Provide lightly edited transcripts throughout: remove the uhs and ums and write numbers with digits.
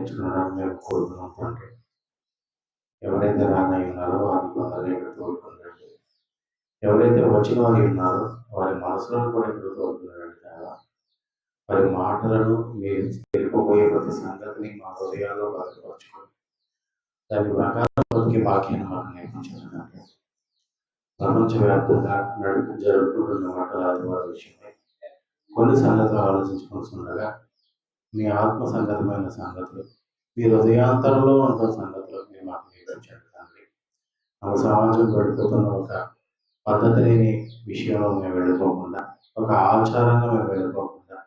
నేర్చుకునడానికి మేము కోరుకున్నాం తండ్రి. ఎవరైతే రానై ఉన్నారో వారిని తొందరగా ఇక్కడ తోడుకుండండి. ఎవరైతే వచ్చిన వారు ఉన్నారో వారి మనసులను కూడా ఇక్కడ తోడుకున్నారండి కదా. వారి మాటలను మీరు తెలుపబోయే ప్రతి సంగతిని మా హృదయాల్లో భద్రపరచుకోండి. దాని ప్రకారం బతికే వాక్యాన్ని మాకు నేర్పించండి. ప్రపంచవ్యాప్తంగా జరుపుకుంటున్న మాటలాది వారి విషయమై కొన్ని సంగతులు ఆలోచించుకుంటుండగా మీ ఆత్మ సంగతమైన సంగతులు, మీ హృదయాంతరంలో ఉన్న సంగతులు మీరు మాకు నేర్పించండి తండ్రి. మన సమాజం గడిపోతున్న ఒక పద్ధతిని విషయంలో మేము వెళ్ళిపోకుండా, ఒక ఆచారంగా మేము వెళ్ళిపోకుండా,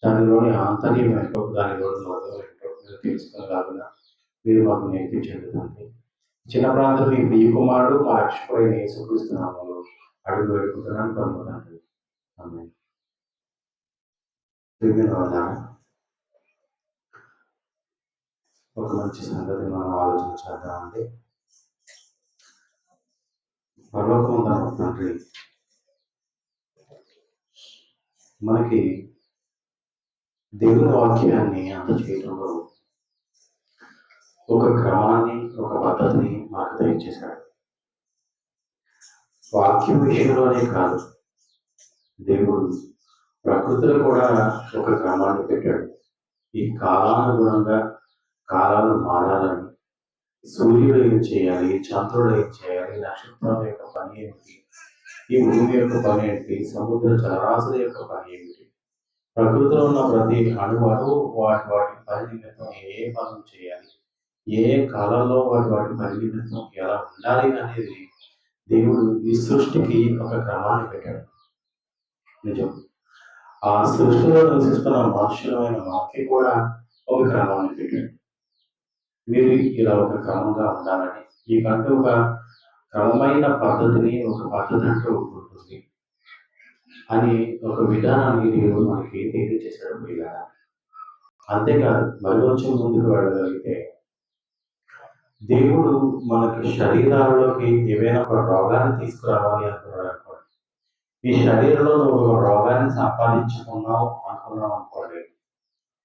దానిలోని ఆంతర్యం ఏంటో, దానిలోని మొదలు ఏంటో మీరు తెలుసుకునేలాగా మీరు మాకు నేర్పించండి తండ్రి. చిన్న ప్రాంతం మీ ప్రియ కుమారుడు మా రక్షకుడైన యేసుక్రీస్తు నామములో అడుగు పెట్టుకుంటున్నాను తండ్రి. ఆమేన్. ఒక మంచి సంగతి మనం ఆలోచించేద్దామండి. పరలోకమున్న తండ్రి మనకి దేవుని వాక్యాన్ని అందజేయడంలో ఒక క్రమాన్ని, ఒక పద్ధతిని మనకు దయచేశాడు. వాక్యం విషయంలోనే కాదు, దేవుడు ప్రకృతిలో కూడా ఒక క్రమాన్ని పెట్టాడు. ఈ కాలానుగుణంగా కాలాలు మారాలని, సూర్యుడు ఏం చేయాలి, చంద్రుడు ఏం చేయాలి, నక్షత్రం యొక్క పని ఏమిటి, ఈ భూమి యొక్క పని ఏంటి, సముద్ర జలరాశుల యొక్క పని ఏమిటి, ప్రకృతిలో ఉన్న ప్రతి అణువు వాటి వాటి పని నిమిత్తం ఏ పనులు చేయాలి, ఏ కాలంలో వాటి పని నిమిత్తం ఎలా ఉండాలి అనేది దేవుడు ఈ సృష్టికి ఒక క్రమాన్ని పెట్టాడు. నిజం. ఆ సృష్టిలో నివసిస్తున్న మనుషులమైన మాకి కూడా ఒక క్రమాన్ని పెట్టాడు. మీరు ఇలా ఒక క్రమంగా ఉండాలని, మీకంటూ ఒక క్రమమైన పద్ధతిని, ఒక పద్ధతి అంటూ ఉంటుంది అని ఒక విధానాన్ని దేవుడు మనకి తెలియజేశాడు. ఇలా అంతేకాదు, మరి కొంచెం ముందుకు వెళ్ళగలిగితే దేవుడు మనకి శరీరాల్లోకి ఏవైనా ఒక రోగాన్ని తీసుకురావాలి అనుకున్నాడు అనుకోండి. ఈ శరీరంలో ఒక రోగాన్ని సంపాదించుకున్నావు అనుకోండి,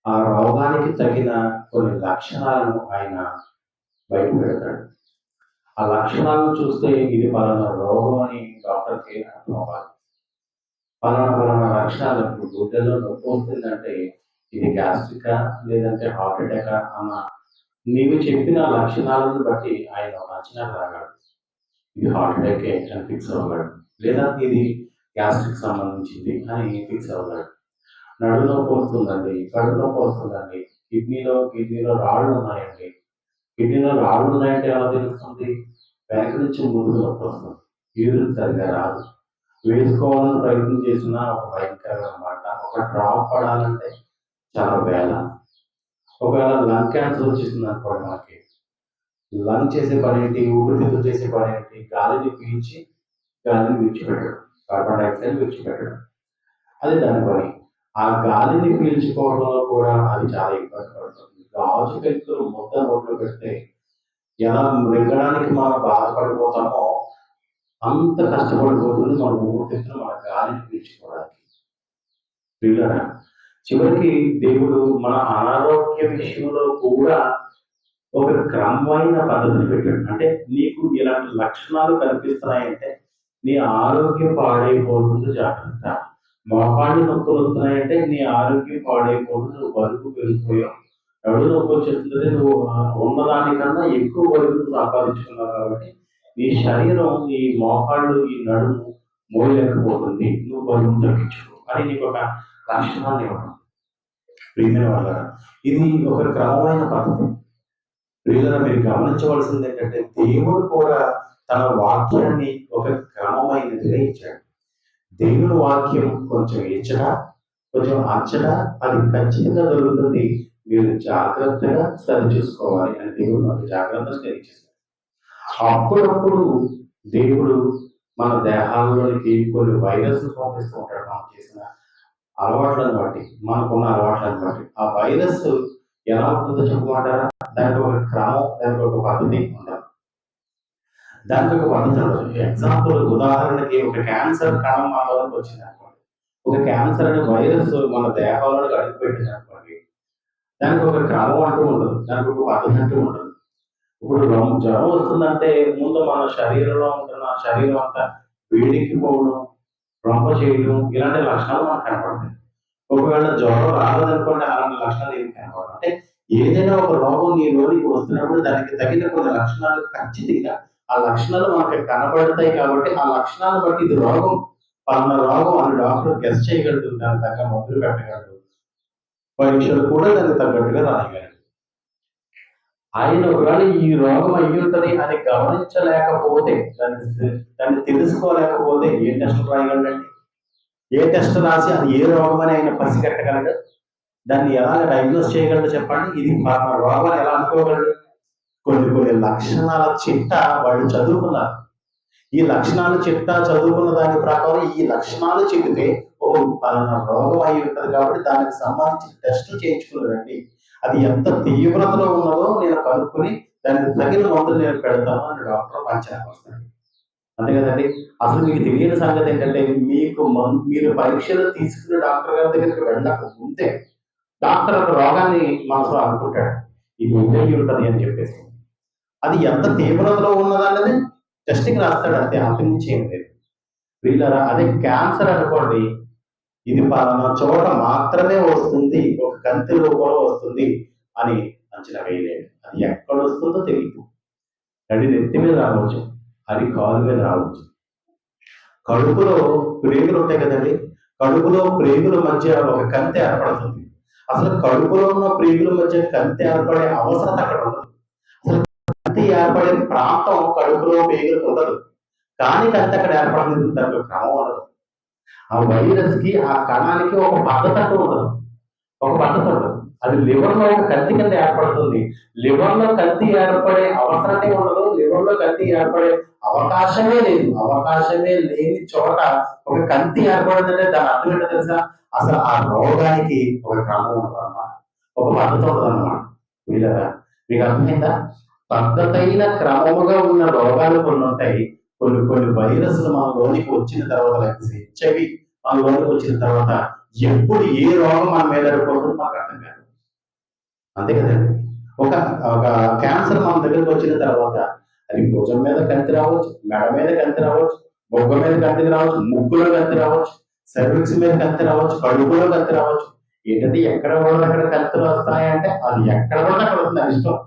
ఆ రోగానికి తగిన కొన్ని లక్షణాలను ఆయన బయట పెడతాడు. ఆ లక్షణాలను చూస్తే ఇది పలానా రోగం అని డాక్టర్కి అర్థం అవ్వాలి. పలానా లక్షణాలు, గుడ్డలో నొప్పి వస్తుందంటే ఇది గ్యాస్ట్రికా లేదంటే హార్ట్ అటాకా అన్న నీవు చెప్పిన లక్షణాలను బట్టి ఆయన ఒక అంచనా రాగాడు. ఇది హార్ట్ అటాకే అని ఫిక్స్ అవ్వగాడు, లేదా ఇది గ్యాస్ట్రిక్ సంబంధించింది అని ఫిక్స్ అవ్వగాడు. నడు నొప్పి వస్తుందండి, కడుపు నొప్పి వస్తుందండి, కిడ్నీలో రాళ్ళు ఉన్నాయండి. కిడ్నీలో రాళ్ళు ఉన్నాయంటే ఎలా తెలుస్తుంది? వెనక నుంచి ముందుకు నొప్పి వస్తుంది, యూరిన్ సరిగా రాదు, వేసుకోవాలని ప్రయత్నం చేసినా ఒక భయంకరమైన మాట, ఒక డ్రాప్ పడాలంటే చాలా వేళ. ఒకవేళ లంగ్ క్యాన్సర్ వచ్చేసింది అనుకోండి, మనకి లంగ్ చేసే పని ఏంటి, ఊపిరితిత్తులు చేసే పని ఏంటి, గాలిని పీల్చి గాలిని విడిచిపెట్టడం, కార్బన్ డైఆక్సైడ్ విడిచిపెట్టడం, అది దాని పని. ఆ గాలిని పీల్చుకోవడంలో కూడా అది చాలా ఇబ్బంది పడుతుంది. గాజు పెంకులు ముద్ద నోట్లో పెడితే ఎలా మృంగడానికి మనం బాధపడిపోతామో అంత కష్టపడిపోతుంది మన ఊపిరితిత్తులు మన గాలిని పీల్చుకోవడానికి. పిల్లరా, చివరికి దేవుడు మన అనారోగ్య విషయంలో కూడా ఒక క్రమమైన పద్ధతిని పెట్టాడు. అంటే నీకు ఇలాంటి లక్షణాలు కనిపిస్తున్నాయంటే నీ ఆరోగ్యం పాడైపోతుంది, జాగ్రత్త. మోకాళ్ళు నొప్పులు వస్తున్నాయంటే నీ ఆరోగ్యం పాడైపోతుంది, నువ్వు బరువు పెరిగిపోయావు. నడు నొప్పి వచ్చేస్తుంది, నువ్వు ఉన్నదానికన్నా ఎక్కువ బరువు సంపాదించుకున్నావు కాబట్టి నీ శరీరం, ఈ మోకాళ్ళు, ఈ నడుము మోయలేకపోతుంది, నువ్వు బరువు తగ్గించుకో అని నీకు ఒక లక్షణాన్ని ఇవ్వడం. ప్రియమైన వాళ్ళ, ఇది ఒక క్రమమైన పద్ధతి. ప్రియులను మీరు గమనించవలసింది ఏంటంటే, దేవుడు కూడా తన వాక్యాన్ని ఒక క్రమమైనదిగా ఇచ్చాడు. దేవుని వాక్యం కొంచెం ఇచ్చడా, కొంచెం అచ్చడా, అది ఖచ్చితంగా దొరుకుతుంది. మీరు జాగ్రత్తగా సరి చూసుకోవాలి అని దేవుడు మనకు జాగ్రత్తగా తెలియజేస్తాడు. అప్పుడప్పుడు దేవుడు మన దేహాల్లోనికి కొన్ని వైరస్ పంపిస్తూ ఉంటాడు. మనం చేసిన అలవాట్లను బట్టి, మనకున్న అలవాట్లను బట్టి. ఆ వైరస్ ఎలా ఉంటుందో చెప్పమంటారా? దానికి ఒక క్రమం, దానికి ఒక పద్ధతి ఉండాలి. దానికి ఒక పద్ధతి ఉండదు. ఎగ్జాంపుల్, ఉదాహరణకి ఒక క్యాన్సర్ కణం మనలోకి వచ్చింది అనుకోండి, ఒక క్యాన్సర్ అనే వైరస్ మన దేహాలను అడుగుపెట్టింది అనుకోండి, దానికి ఒక క్రమం అంటూ ఉండదు, దానికి ఒక పద్ధతి అంటూ ఉండదు. ఇప్పుడు జ్వరం వస్తుందంటే ముందు మన శరీరంలో ఉంటున్న శరీరం అంతా వేడెక్కిపోవడం, రొంప చేయడం ఇలాంటి లక్షణాలు మనకు కనపడతాయి. ఒకవేళ జ్వరం రాలేదనుకోండి అలాంటి లక్షణాలు ఏమి కనపడవు. అంటే ఏదైనా ఒక రోగం నీ లోనికి వస్తున్నప్పుడు దానికి తగిన కొన్ని లక్షణాలు ఖచ్చితంగా ఆ లక్షణాలు మనకి కనబడతాయి కాబట్టి ఆ లక్షణాలను బట్టి ఇది రోగం, పలానా రోగం అని డాక్టర్ గెస్ చేయగలడు, దానికి తగ్గ మందులు పెట్టగలడు, పరీక్షలు కూడా దానికి తగ్గట్టుగా రాయగలడు. ఆయన ఒకవేళ ఈ రోగం అయ్యి ఉంటది అని గమనించలేకపోతే దాన్ని తెలుసుకోలేకపోతే ఏ టెస్ట్ రాయగలడండి? ఏ టెస్ట్ రాసి అది ఏ రోగం అని ఆయన పసిగట్టగలడు? దాన్ని ఎలా డయాగ్నోస్ చేయగలడు చెప్పండి? ఇది మన రోగం ఎలా అనుకోగలడు? కొన్ని లక్షణాల చిట్టా వాళ్ళు చదువుకున్నారు. ఈ లక్షణాల చిట్టా చదువుకున్న దాని ప్రకారం ఈ లక్షణాలు చెబితే పలానా రోగం అయి ఉంటది కాబట్టి దానికి సంబంధించిన టెస్టులు చేయించుకున్నారండి. అది ఎంత తీవ్రతలో ఉన్నదో నేను కనుక్కొని దానికి తగిన మందులు నేను పెడతాను అని డాక్టర్ పంచనామా వస్తాడు. అంతే కదండి. అసలు మీకు తెలియని సంగతి ఏంటంటే మీరు పరీక్షలు తీసుకుని డాక్టర్ గారి దగ్గరికి వెళ్ళక ముందే డాక్టర్ ఒక రోగాన్ని మనసులో అనుకుంటాడు, ఇది ఇంటర్వ్యూ ఉంటుంది అని చెప్పేసి. అది ఎంత తీవ్రతలో ఉన్నదన్నది టెస్టింగ్ రాస్తాడు, అంతే, అంతకుమించి ఏం లేదు. వీళ్ళరా అదే క్యాన్సర్ అనుకోండి, ఇది పలానా చోట మాత్రమే వస్తుంది, ఒక కంతి రూపంలో వస్తుంది అని అంచనా వేయలేడు. అది ఎక్కడ వస్తుందో తెలియదు. అది నెత్తి మీద రావచ్చు, అది కాలు మీద రావచ్చు. కడుపులో ప్రేగులు ఉంటాయి కదండి, కడుపులో ప్రేగుల మధ్య ఒక కంతి ఏర్పడుతుంది. అసలు కడుపులో ఉన్న ప్రేగుల మధ్య కంతి ఏర్పడే అవసరం అక్కడ ఉండదు. అసలు కంతి ఏర్పడే ప్రాంతం కడుపులో ప్రేగులకు ఉండదు, కానీ కంతి అక్కడ ఏర్పడుతుంది, దానికి క్రమం ఉండదు. ఆ వైరస్ కి ఆ కణానికి ఒక పద్ధతి అంటూ ఉండదు, ఒక పద్ధతి ఉండదు. అది లివర్ లో ఒక కంతి కింద ఏర్పడుతుంది. లివర్ లో కంతి ఏర్పడే అవసరమే ఉండదు, లివర్ లో కంతి ఏర్పడే అవకాశమే లేదు. అవకాశమే లేని చోట ఒక కంతి ఏర్పడిందంటే దాని అర్థం ఏంటో తెలుసా? అసలు ఆ రోగానికి ఒక క్రమం ఉండదు అన్నమాట, ఒక పద్ధతి ఉండదు అన్నమాట. వీళ్ళరా మీకు అర్థమైందా? పద్ధతైన క్రమముగా ఉన్న రోగాలు కొన్ని ఉంటాయి. కొన్ని వైరస్లు మన లోనికి వచ్చిన తర్వాత, హెచ్ఐవి మన లోనికి వచ్చిన తర్వాత ఎప్పుడు ఏ రోగం మన మీద పడిపోతుందో మాకు అర్థం కాదు. అంతే కదండి. ఒక క్యాన్సర్ మన దగ్గరకు వచ్చిన తర్వాత అది భుజం మీద కంతి రావచ్చు, మెడ మీద కంతి రావచ్చు, బొగ్గ మీద కంతి రావచ్చు, ముక్కులో కంతి రావచ్చు, సర్విక్స్ మీద కంతి రావచ్చు, కడుపులో కంతి రావచ్చు. ఏంటంటే ఎక్కడ కూడా అక్కడ కంతులు వస్తాయంటే అది ఎక్కడ కూడా అక్కడ వస్తుంది, అది ఇష్టం.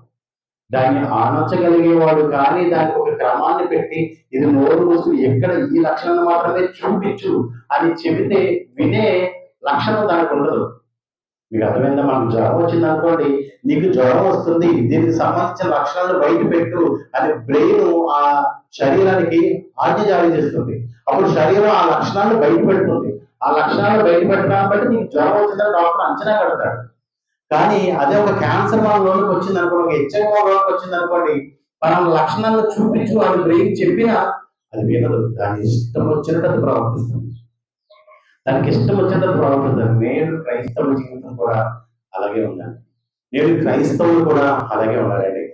దాన్ని ఆనర్చగలిగేవాడు కానీ దానికి ఒక క్రమాన్ని పెట్టి ఇది నోరు మూసుకుని ఎక్కడ ఈ లక్షణాన్ని మాత్రమే చూపించు అని చెబితే వినే లక్షణం దానికి ఉండదు. మీకు అర్థమైందా? మనకు జ్వరం వచ్చింది అనుకోండి, నీకు జ్వరం వస్తుంది, దీనికి సంబంధించిన లక్షణాలను బయట పెట్టు అని బ్రెయిన్ ఆ శరీరానికి ఆజ్ఞ జారీ చేస్తుంది. అప్పుడు శరీరం ఆ లక్షణాలను బయట పెడుతుంది. ఆ లక్షణాలను బయట పెట్టడం బట్టి నీకు జ్వరం వచ్చిందని డాక్టర్ అంచనా కడతాడు. కానీ అదే ఒక క్యాన్సర్ మన లోనికి వచ్చింది అనుకోండి, ఒక హెచ్ఐవి లోనికి వచ్చింది అనుకోండి, మనం లక్షణాలను చూపించు అని బ్రెయిన్ చెప్పినా అది వినదు. దాని ఇష్టం వచ్చినట్టు అది ప్రవర్తిస్తుంది, దానికి ఇష్టం వచ్చినట్టు ప్రవర్తిస్తుంది. నేడు క్రైస్తవ జీవితం కూడా అలాగే ఉందండి. నేడు క్రైస్తవులు కూడా అలాగే ఉన్నారండి.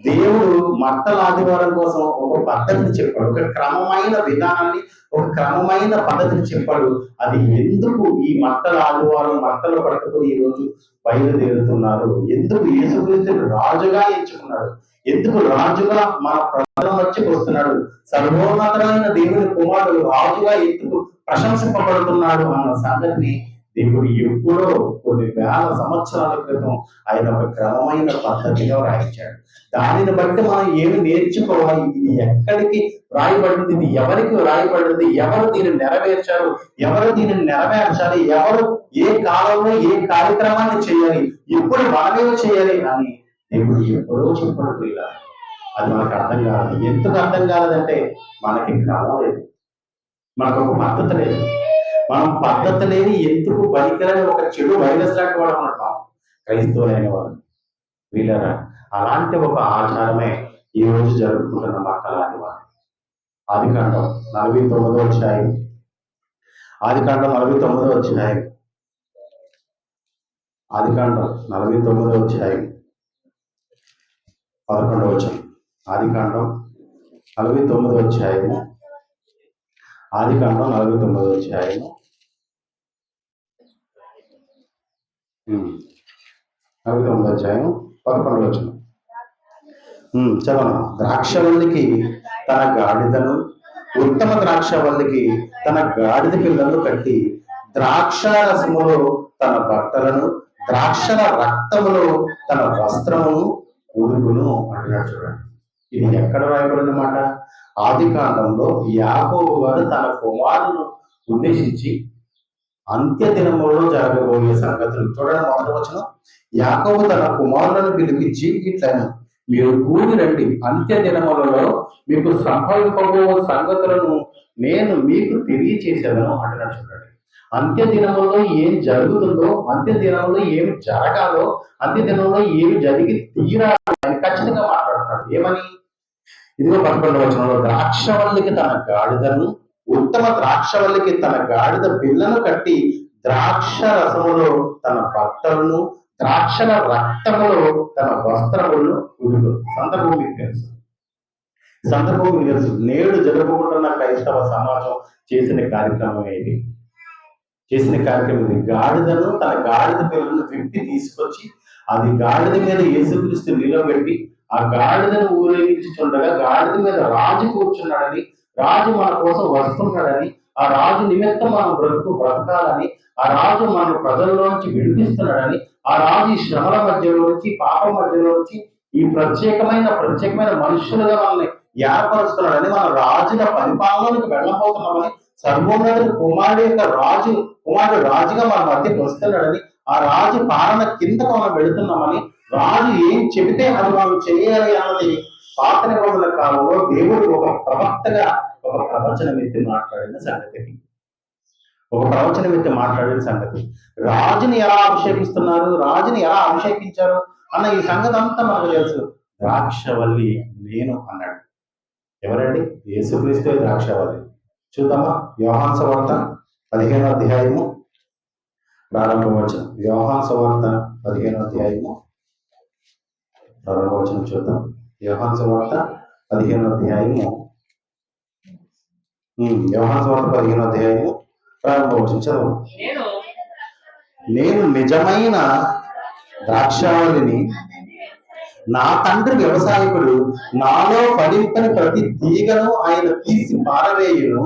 దేవుడు మట్టల ఆదివారం కోసం ఒక పద్ధతిని చెప్పాడు, ఒక క్రమమైన విధానాన్ని, ఒక క్రమమైన పద్ధతిని చెప్పాడు. అది ఎందుకు ఈ మట్టల ఆదివారం మట్టలు పట్టుకుని ఈ రోజు బయలుదేరుతున్నారు, ఎందుకు యేసుక్రీస్తుని రాజుగా ఎంచుకున్నాడు, ఎందుకు రాజుగా మన ప్రజల మధ్యకు వస్తున్నాడు, సర్వోన్నతమైన దేవుని కుమారుడు రాజుగా ఎందుకు ప్రశంసింపబడుతున్నాడు అన్న సంగతిని దేవుడు ఎప్పుడో కొన్ని వేల సంవత్సరాల క్రితం ఆయన ఒక క్రమమైన పద్ధతిలో రాయించాడు. దానిని బట్టి మనం ఏమి నేర్చుకోవాలి, ఇది ఎక్కడికి రాయబడింది, ఇది ఎవరికి రాయబడింది, ఎవరు దీన్ని నెరవేర్చారు, ఎవరు దీనిని నెరవేర్చాలి, ఎవరు ఏ కాలంలో ఏ కార్యక్రమాన్ని చేయాలి, ఎప్పుడు మనమే చేయాలి అని దేవుడు ఎప్పుడో చెప్పాడు. అది మనకు అర్థం కాదు. ఎందుకు అర్థం కాలేదంటే మనకి క్రమం లేదు, మనకు ఒక పద్ధతి లేదు. మనం పద్ధతి లేని ఎందుకు పనికిరని ఒక చెడు వైరస్ లాంటి వాడు అన్నమాట క్రైస్తవులైన వాడు. వీళ్ళరా అలాంటి ఒక ఆచారమే ఈ రోజు జరుపుకుంటున్న మట్టలాంటి వారు. ఆదికాండం 49వ అధ్యాయం, ఆదికాండం 49వ అధ్యాయం, ఆదికాండం 49వ అధ్యాయం 11వ వచనం. ఆదికాండం 49వ అధ్యాయము, ఆదికాండం 49వ అధ్యాయము 49వ అధ్యాయం 11వ వచనం. చదవను. ద్రాక్షవల్లికి తన గాడిదను, ఉత్తమ ద్రాక్షవల్లికి తన గాడిద పిల్లలను కట్టి, ద్రాక్ష రసములో తన బట్టలను, ద్రాక్షల రక్తములో తన వస్త్రమును ఉదుగును అంటున్నాడు. చూడండి, ఇది ఎక్కడ రాయబడిన మాట? ఆది కాండంలో యాకోబు గారు తన కుమారులను ఉద్దేశించి అంత్య దినములలో జరగబోయే సంగతులు. చూడండి, మొదటి వచనం. యాకోబు తన కుమారులను పిలిపించి ఇట్లను, మీరు కూడి రండి, అంత్య దినములలో మీకు సంభవింపబో సంగతులను నేను మీకు తెలియచేసేదను అంటున్నాడు. చూడండి, అంత్య దినములలో ఏం జరుగుతుందో, అంత్య దినంలో ఏమి జరగాలో, అంత్య దినంలో ఏమి జరిగి తీరాలి అని ఖచ్చితంగా మాట్లాడుతున్నాడు. ఏమని? ఇదిగో 11వ వచనంలో, ద్రాక్షవల్లికి తన గాడిదను, ఉత్తమ ద్రాక్షవల్లికి తన గాడిద పిల్లను కట్టి, ద్రాక్ష రసములో తన బట్టలను, ద్రాక్షల రక్తములో తన వస్త్రములను ఉదుగు. సందర్భం మీకు తెలుసు. నేడు జరుపుకుంటున్న క్రైస్తవ సమాజం చేసిన కార్యక్రమం ఇది. గాడిదను, తన గాడిద పిల్లలను విప్పి తీసుకొచ్చి, అది గాడిద మీద యేసుక్రీస్తు నిలబెట్టి, ఆ గాడిదను ఊరేగించుచుండగా గాడిద మీద రాజు కూర్చున్నాడని, రాజు మన కోసం వస్తున్నాడని, ఆ రాజు నిమిత్తం మనం బ్రతకాలని, ఆ రాజు మన ప్రజల్లోంచి విడిపిస్తున్నాడని, ఆ రాజు ఈ శ్రమల మధ్యలో నుంచి, పాప మధ్యలో నుంచి ఈ ప్రత్యేకమైన మనుషులుగా మనల్ని ఏర్పరుస్తున్నాడని, మన రాజుల పరిపాలనకు వెళ్ళబోతున్నామని, సర్వోన్నత కుమారుడు రాజుగా మన మధ్యకి వస్తున్నాడని, ఆ రాజు పాలన కిందకు మనం వెళుతున్నామని, రాజు ఏం చెబితే అది మనం చేయాలి అన్నది పాత నిబంధన కాలంలో దేవుడు ఒక ప్రవక్తగా ఒక ప్రవచనం ఎత్తి మాట్లాడిన సంగతి. రాజుని ఎలా అభిషేకిస్తున్నారు, రాజుని ఎలా అభిషేకించారు అన్న ఈ సంగతి అంతా మనకు తెలుసు. ద్రాక్షవల్లి నేను అన్నాడు. ఎవరండి? యేసుక్రీస్తు ద్రాక్షవల్లి. చూద్దామా? యోహాను సువార్త 15వ అధ్యాయము ప్రారంభవచనం. యోహాను సువార్త 15వ అధ్యాయము ప్రారంభవచనం చూద్దాం. యోహాను సువార్త 15వ అధ్యాయము ప్రారంభవచనం చదువు. నేను నిజమైన ద్రాక్షావళిని, నా తండ్రి వ్యవసాయకుడు, నాలో ఫలింపని ప్రతి తీగను ఆయన తీసి పారవేయును,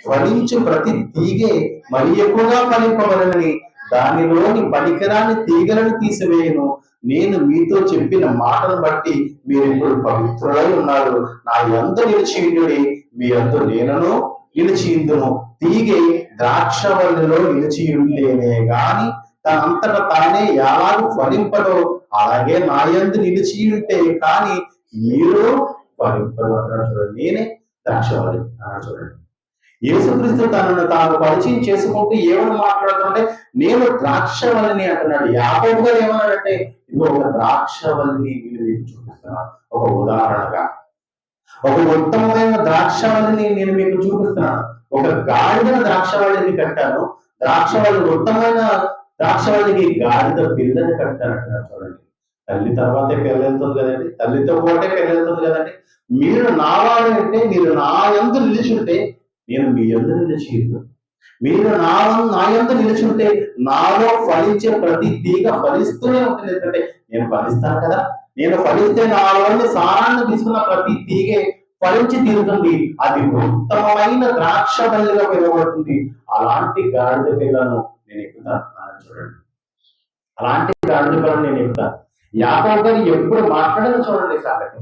ఫలించు ప్రతి తీగే మరి ఎక్కువగా ఫలింపవలనని దానిలోని పనికిరాని తీగలను తీసివేయను. నేను మీతో చెప్పిన మాటను బట్టి మీరు ఇప్పుడు పవిత్రులై ఉన్నారు. నా యందు నిలిచియుండుడి, మీ యందు నేనను నిలిచియుందును. తీగే ద్రాక్షవల్లిలో నిలిచియుంటేనే గాని తనంతట తానే ఎలాగూ ఫలింపదో, అలాగే నా యందు నిలిచియుంటే కానీ మీరు ఫలింపరు అన్నాడు. చూడండి, నేనే ద్రాక్షవల్లి అన్నాడు. చూడండి, యేసుక్రీస్తు తనను తాను పరిచయం చేసుకుంటూ ఏమని మాట్లాడుతుంటే నేను ద్రాక్షవల్లిని అంటున్నాడు. యాకోబు గారు ఏమన్నాడంటే, ఇదిగో ఒక ద్రాక్షవల్లిని నేను మీకు చూపిస్తున్నాను. ఒక ఉదాహరణగా ఒక ఉత్తమమైన ద్రాక్షవల్లిని నేను మీకు చూపిస్తున్నాను. ఒక గాడిద ద్రాక్షవల్లిని కట్టాను, ఉత్తమమైన ద్రాక్షవల్లికి గాడిద పిల్లని కట్టాను అంటున్నాడు. చూడండి, తల్లి తర్వాతే పెళ్ళెళ్తుంది కదండి, తల్లితో పాటే పెళ్ళెళ్తుంది కదండి. మీరు నావాడు అంటే, మీరు నా యందు నిలిచుంటే నేను మీ యందు నిలిచియుందును. మీరు నా యందు నిలిచుంటే నాలో ఫలించే ప్రతి తీగ ఫలిస్తూనే ఉంటుంది. ఎందుకంటే నేను ఫలిస్తాను కదా. నేను ఫలిస్తే నాలోని సారాన్ని తీసుకున్న ప్రతి తీగే ఫలించి తీరుతుంది. అది ఉత్తమమైన ద్రాక్షవల్లిగా పిలువబడుతుంది. అలాంటి గాడిద పిల్లను నేను ఎక్కుతాను. చూడండి, అలాంటి గాడిద పిల్లను నేను ఎక్కుతాను. యాకోబు గారు ఎప్పుడు మాట్లాడదు చూడండి సంగతి.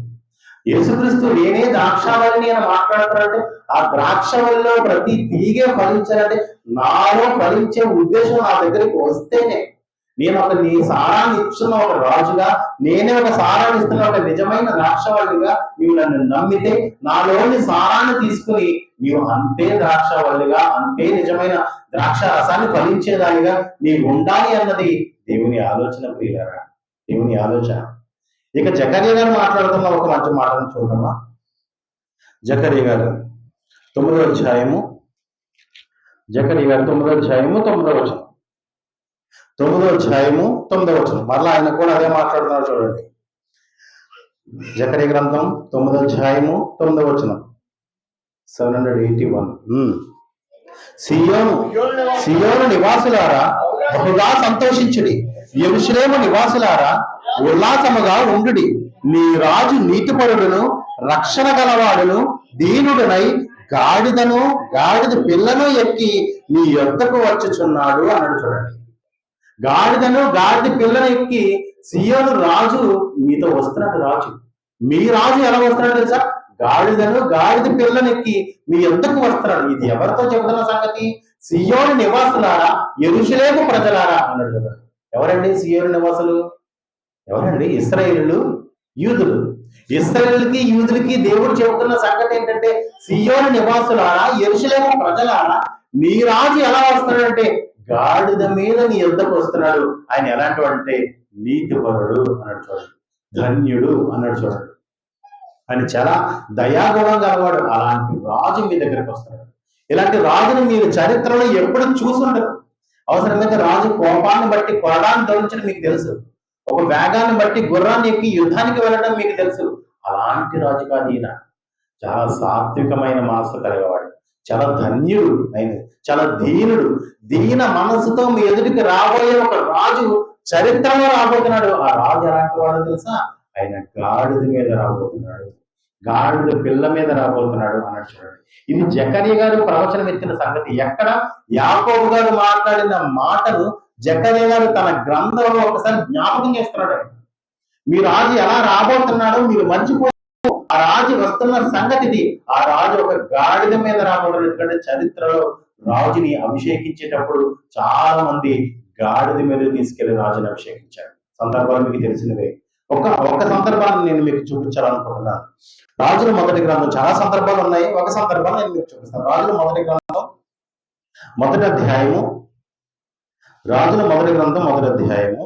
యేసుక్రీస్తు నేనే ద్రాక్షవల్లిని అని మాట్లాడుతున్నారంటే, ఆ ద్రాక్షవల్లిలో ప్రతి తీగే ఫలించాలంటే నాలో ఫలించే ఉద్దేశం నా దగ్గరికి వస్తేనే, నేను నీ సారాన్ని ఇస్తున్న ఒక రాజుగా, నేనే ఒక సారాన్ని ఇస్తున్న ఒక నిజమైన ద్రాక్షవల్లిగా నీవు నన్ను నమ్మితే, నాలోని సారాన్ని తీసుకుని నీవు అంతే ద్రాక్షవల్లిగా, అంతే నిజమైన ద్రాక్ష రసాన్ని ఫలించేదానిగా నీవు ఉండాలి అన్నది దేవుని ఆలోచన. ప్రియులారా, దేవుని ఆలోచన. ఇక జకర్యా గారు మాట్లాడుతున్న ఒక మంచి మాటను చూద్దామా? జకర్యా గారు 9వ అధ్యాయము 9వ వచనం. మరలా ఆయన కూడా అదే మాట్లాడుతున్నారు. చూడండి, జకర్యా గ్రంథం 9వ అధ్యాయము 9వ వచనం. 781. సియోను నివాసులారా బహుగా సంతోషించుడి, యెరూషలేము నివాసులారా ఉల్లాసముగా ఉండుడి. నీ రాజు నీతిపరుడును రక్షణ గలవాడును దీనుడునై గాడిద పిల్లను ఎక్కి నీ యొద్దకు వచ్చుచున్నాడు అన్నాడు. చూడండి, గాడిద పిల్లను ఎక్కి సియోను రాజు మీతో వస్తున్నాడు. మీ రాజు ఎలా వస్తున్నాడు తెలుసా? గాడిద పిల్లను ఎక్కి మీ యొద్దకు వస్తున్నాడు. ఇది ఎవరితో చెబుతున్న సంగతి? సియోను నివాసులారా, యెరూషలేము ప్రజలారా అన్నాడు. చూడండి, ఎవరండి సియోను నివాసులు? ఎవరండి? ఇశ్రాయేలు, యూదులు. ఇశ్రాయేలుకి యూదులకి దేవుడు చెబుతున్న సంగతి ఏంటంటే, సియోను నివాసులారా, యెరూషలేము ప్రజలారా, నీ రాజు ఎలా వస్తున్నాడంటే గాడిద మీద నీ యొద్దకు వస్తున్నాడు. ఆయన ఎలాంటి అంటే నీతిపరుడు అన్నాడు. చూడండి, ధన్యుడు అన్నాడు. చూడండి, ఆయన చాలా దయాగుణం గలవాడు. అలాంటి రాజు మీ దగ్గరికి వస్తున్నాడు. ఇలాంటి రాజుని మీరు చరిత్రలో ఎప్పుడు చూసుండరు. అవసరమైతే రాజు కోపాన్ని బట్టి కొరడాన్ని ధరించడం మీకు తెలుసు. ఒక వేగాన్ని బట్టి గుర్రాన్ని ఎక్కి యుద్ధానికి వెళ్ళడం మీకు తెలుసు. అలాంటి రాజు కాదు ఈయన. చాలా సాత్వికమైన మనసు కలిగేవాడు, చాలా ధన్యుడు, ఆయన చాలా దీన మనసుతో మీ ఎదుటికి రాబోయే ఒక రాజు చరిత్రలో రాబోతున్నాడు. ఆ రాజు ఎలాంటి వాడో తెలుసా? ఆయన గాడిద మీద రాబోతున్నాడు, గాడిద పిల్ల మీద రాబోతున్నాడు అన్నట్టు. చూడండి, ఇది జకర్యా గారు ప్రవచనం ఎత్తిన సంగతి. ఎక్కడ? యాకోబు గారు మాట్లాడిన మాటను జకర్యా గారు తన గ్రంథంలో ఒకసారి జ్ఞాపకం చేస్తున్నాడు. మీ రాజు ఎలా రాబోతున్నాడో మీరు మర్చిపో. ఆ రాజు వస్తున్న సంగతి ఇది. ఆ రాజు ఒక గాడిద మీద రాబోతున్నాడు. ఎందుకంటే చరిత్రలో రాజుని అభిషేకించేటప్పుడు చాలా మంది గాడిద మీద తీసుకెళ్లి రాజుని అభిషేకించారు. సందర్భాలు మీకు తెలిసినవే. ఒక సందర్భాన్ని నేను మీకు చూపించాలనుకుంటున్నాను. రాజుల మొదటి గ్రంథం, చాలా సందర్భాలు ఉన్నాయి, ఒక సందర్భాన్ని నేను మీకు చూపిస్తాను. రాజుల మొదటి గ్రంథం మొదటి అధ్యాయము, రాజుల మొదటి గ్రంథం మొదటి అధ్యాయము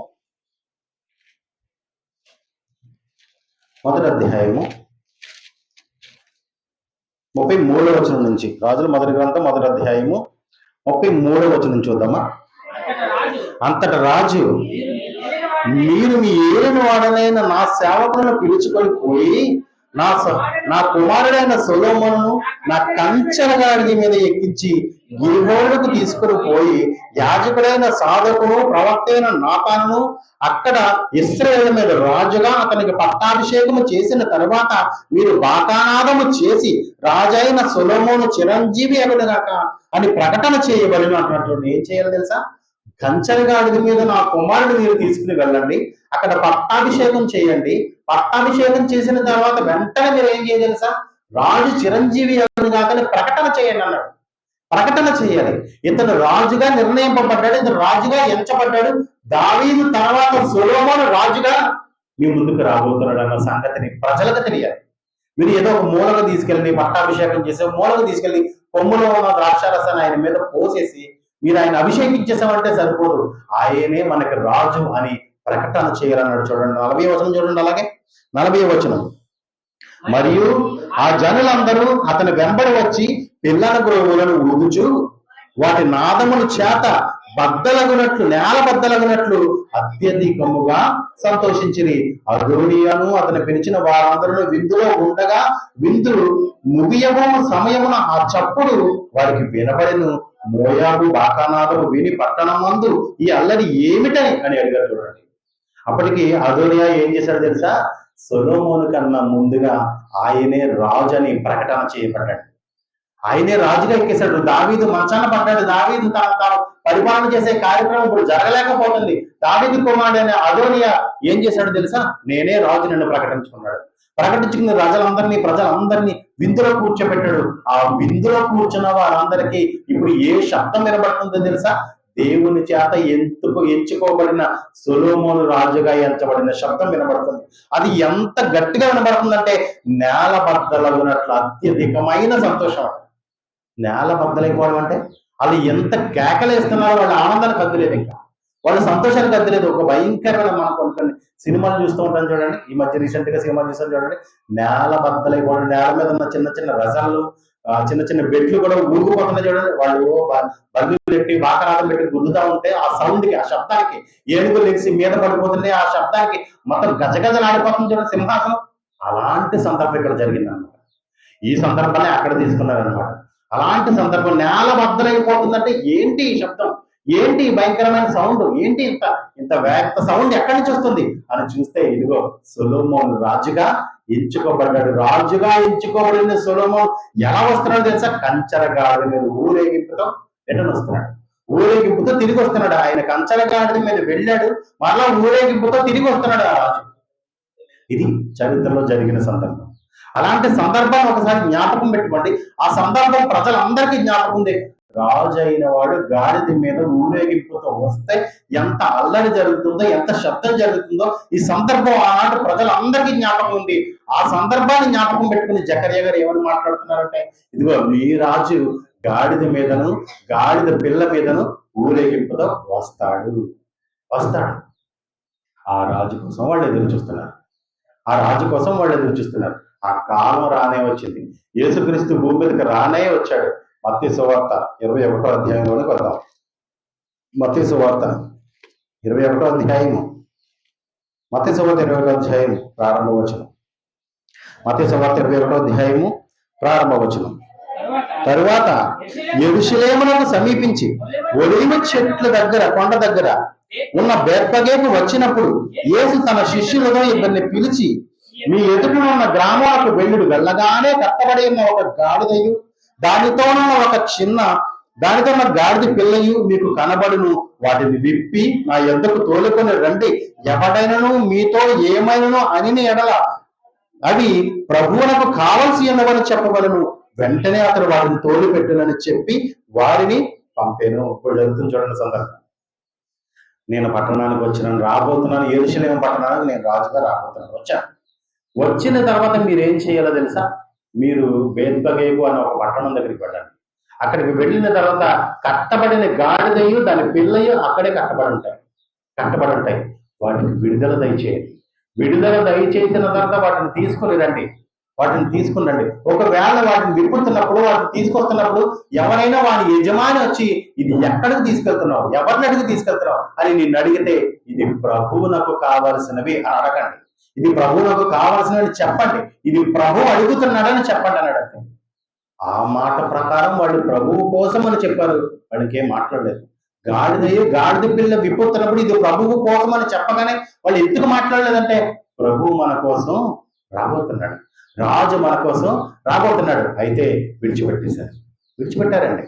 33వ వచనం నుంచి. రాజుల మొదటి గ్రంథం మొదటి అధ్యాయము 33వ వచనం చూద్దామా. అంతట రాజు, మీరు మీ ఏలిన వాడనైన నా సేవకులను పిలుచుకొని పోయి నా కుమారుడైన సొలొమోనును నా కంచెల గాడిద మీద ఎక్కించి గిల్బోరుకు తీసుకుని పోయి యాజకుడైన సాదోకును ప్రవక్త అయిన నాతానును అక్కడ ఇశ్రాయేలు మీద రాజుగా అతనికి పట్టాభిషేకము చేసిన తరువాత మీరు బాకానాదము చేసి రాజైన సొలొమోను చిరంజీవి అగునుగాక అని ప్రకటన చేయబడిన అంటున్నట్టు. ఏం చేయాలి తెలుసా? కంచెల గాడిద మీద నా కుమారుడు మీరు తీసుకుని వెళ్ళండి, అక్కడ పట్టాభిషేకం చేయండి. పట్టాభిషేకం చేసిన తర్వాత వెంటనే మీరు ఏం చేయాలి తెలుసా? రాజు చిరంజీవి కాకని ప్రకటన చేయండి అన్నాడు. ప్రకటన చేయాలి. ఇతను రాజుగా నిర్ణయింపబడ్డాడు, ఇతను రాజుగా ఎంచబడ్డాడు. దావీదు తర్వాత సొలొమోను రాజుగా మీ ముందుకు రాబోతున్నాడు అన్న సంగతిని ప్రజలకు తెలియాలి. మీరు ఏదో ఒక మూలకు తీసుకెళ్ళి పట్టాభిషేకం చేసే మూలకు తీసుకెళ్లి కొమ్ములో ఉన్న ద్రాక్షారసాన్ని ఆయన మీద పోసేసి మీరు ఆయన అభిషేకించేసామంటే సరిపోదు, ఆయనే మనకి రాజు అని ప్రకటన చేయాలన్నాడు. చూడండి, 40వ వచనం చూడండి. అలాగే 40వ వచనం, మరియు ఆ జనులందరూ అతని వెంబడి వచ్చి పిల్లల గ్రోవులను ఊదుచు వాటి నాదముల చేత నేల బద్దలగునట్లు అత్యధికముగా సంతోషించిరి. అదోనియాను అతను పిలిచిన వారందరూ విందులో ఉండగా విందు ముగియము సమయమున ఆ చప్పుడు వారికి వినబడెను. మోయాబు బాకానాదము విని పట్టణం మందు ఈ అల్లరి ఏమిటని అని అడిగారు. చూడండి, అప్పటికి అదోనియా ఏం చేశాడు తెలుసా? సొలొమోను కన్నా ముందుగా ఆయనే రాజు అని ప్రకటన చేయబడ్డాడు. ఆయనే రాజుగా ఎక్కేశాడు. దావీదు మంచాన పడ్డాడు. దావీదు తాను పరిపాలన చేసే కార్యక్రమం ఇప్పుడు జరగలేకపోతుంది. దావీదు కుమారుడైన అదోనియా ఏం చేశాడు తెలుసా? నేనే రాజు నన్ను ప్రకటించుకున్న ప్రజలందరినీ విందులో కూర్చోబెట్టాడు. ఆ విందులో కూర్చున్న వారందరికీ ఇప్పుడు ఏ శబ్దం వినబడుతుందో తెలుసా? దేవుని చేత ఎంచుకోబడిన సొలొమోను రాజుగా ఎంచబడిన శబ్దం వినబడుతుంది. అది ఎంత గట్టిగా వినబడుతుందంటే నేల బద్దలగునట్లు అత్యధికమైన సంతోషం. నేల బద్దలైపోవడం అంటే వాళ్ళు ఎంత కేకలేస్తున్నారో వాళ్ళ ఆనందానికి అద్దులేదు, ఇంకా వాళ్ళ సంతోషానికి అద్దులేదు. ఒక భయంకరమైన మనం కొన్ని సినిమాలు చూస్తూ ఉంటాం చూడండి. ఈ మధ్య రీసెంట్ గా సినిమాలు చూస్తాం చూడండి. నేల బద్దలైపోవడం, నేల మీద ఉన్న చిన్న చిన్న రసాలు, చిన్న చిన్న బెడ్లు కూడా ఊరుకుపోతున్నాయి చూడండి. వాళ్ళు బల్లు పెట్టి బాకరాటం పెట్టి గుద్దుతా ఉంటే ఆ సౌండ్ కి, ఆ శబ్దానికి ఏనుగులు లెగిసి మీద పడిపోతున్నాయి. ఆ శబ్దానికి మొత్తం గజగజలాడిపోతుంది చూడండి సింహాసనం. అలాంటి సందర్భం ఇక్కడ జరిగింది అనమాట. ఈ సందర్భాన్ని అక్కడ తీసుకున్నారనమాట. అలాంటి సందర్భం నేల బద్దలైపోతుందంటే ఏంటి ఈ శబ్దం? ఏంటి ఈ భయంకరమైన సౌండ్, ఏంటి ఇంత ఇంత వేగ సౌండ్ ఎక్కడి నుంచి వస్తుంది అని చూస్తే ఇదిగో సొలొమోను రాజుగా ఎంచుకోబడ్డాడు. రాజుగా ఎంచుకోబడిన సొలొమోను ఎలా వస్తున్నాడు తెలుసా? కంచరగాడి మీద ఊరేగింపుతో రిటర్న్ వస్తున్నాడు. ఊరేగింపుతో తిరిగి వస్తున్నాడు. ఆయన కంచరగాడి మీద వెళ్ళాడు, మరలా ఊరేగింపుతో తిరిగి వస్తున్నాడు ఆ రాజు. ఇది చరిత్రలో జరిగిన సందర్భం. అలాంటి సందర్భాన్ని ఒకసారి జ్ఞాపకం పెట్టుకోండి. ఆ సందర్భం ప్రజలందరికీ జ్ఞాపకం ఉంది. రాజు అయిన వాడు గాడిద మీద ఊరేగింపుతో వస్తే ఎంత అల్లరి జరుగుతుందో, ఎంత శబ్దం జరుగుతుందో ఈ సందర్భం ఆనాటి ప్రజలందరికీ జ్ఞాపకం ఉంది. ఆ సందర్భాన్ని జ్ఞాపకం పెట్టుకుని జకర్యా గారు ఏమని మాట్లాడుతున్నారంటే, ఇదిగో ఈ రాజు గాడిద మీదను గాడిద పిల్ల మీదను ఊరేగింపుతో వస్తాడు. ఆ రాజు కోసం వాళ్ళు ఎదురు చూస్తున్నారు. ఆ కాలం రానే వచ్చింది. యేసుక్రీస్తు భూమి మీదకి రానే వచ్చాడు. మత్తయి సువార్త 21వ అధ్యాయంలోనికి వద్దాం. మత్తయి సువార్త 21వ అధ్యాయము ప్రారంభవచనం. మత్తయి సువార్త 21వ అధ్యాయము ప్రారంభవచనం. తరువాత యెరూషలేమునకు సమీపించి ఒలీవ చెట్ల దగ్గర, కొండ దగ్గర ఉన్న బెత్ఫగేకు వచ్చినప్పుడు యేసు తన శిష్యులను ఇద్దరిని పిలిచి, మీ ఎదుట ఉన్న గ్రామాలకు వెళ్ళగానే కట్టబడి ఉన్న ఒక గాడిదయు దానితో ఉన్న గాడిద పిల్లయు మీకు కనబడును. వాటిని విప్పి నా యొద్దకు తోలుకొని రండి. ఎవడైనను మీతో ఏమైనను అని ఎడల అవి ప్రభువునకు కావలసి ఉన్నవని చెప్పవలను. వెంటనే అతడు వాటిని తోలు పెట్టునని చెప్పి వారిని పంపాను. ఇప్పుడు జరుగుతుంది చూడండి సందర్భం. నేను పట్టణానికి రాబోతున్నాను, యెరూషలేము పట్టణానికి నేను రాజుగా రాబోతున్నాను. వచ్చిన తర్వాత మీరు ఏం చేయాలో తెలుసా? మీరు బేత్ఫగేకు అనే ఒక పట్టణం దగ్గరికి వెళ్ళండి. అక్కడికి వెళ్ళిన తర్వాత కట్టబడిన గాడిదయు దాని పిల్లయు అక్కడే కట్టబడి ఉంటాయి. వాటికి విడుదల దయచేసిన తర్వాత వాటిని తీసుకుని రండి. ఒకవేళ వాటిని విప్పుతున్నప్పుడు, వాటిని తీసుకొస్తున్నప్పుడు ఎవరైనా వాడి యజమాని వచ్చి ఇది ఎక్కడికి తీసుకెళ్తున్నావు, ఎవరిని అడిగి తీసుకెళ్తున్నావు అని నిన్ను అడిగితే ఇది ప్రభువునకు కావలసినవి అని అడగండి. ఇది ప్రభువునకు కావలసినవి చెప్పండి. ఇది ప్రభు అడుగుతున్నాడని చెప్పండి అన్నాడు. అంటే ఆ మాట ప్రకారం వాళ్ళు ప్రభువు కోసం అని చెప్పారు. వాళ్ళకి ఏం మాట్లాడలేదు. గాడిద పిల్ల విప్పుతున్నప్పుడు ఇది ప్రభువు కోసం అని చెప్పగానే వాళ్ళు ఎందుకు మాట్లాడలేదంటే, ప్రభువు మన కోసం రాబోతున్నాడు, రాజు మన కోసం రాబోతున్నాడు. అయితే విడిచిపెట్టారండి.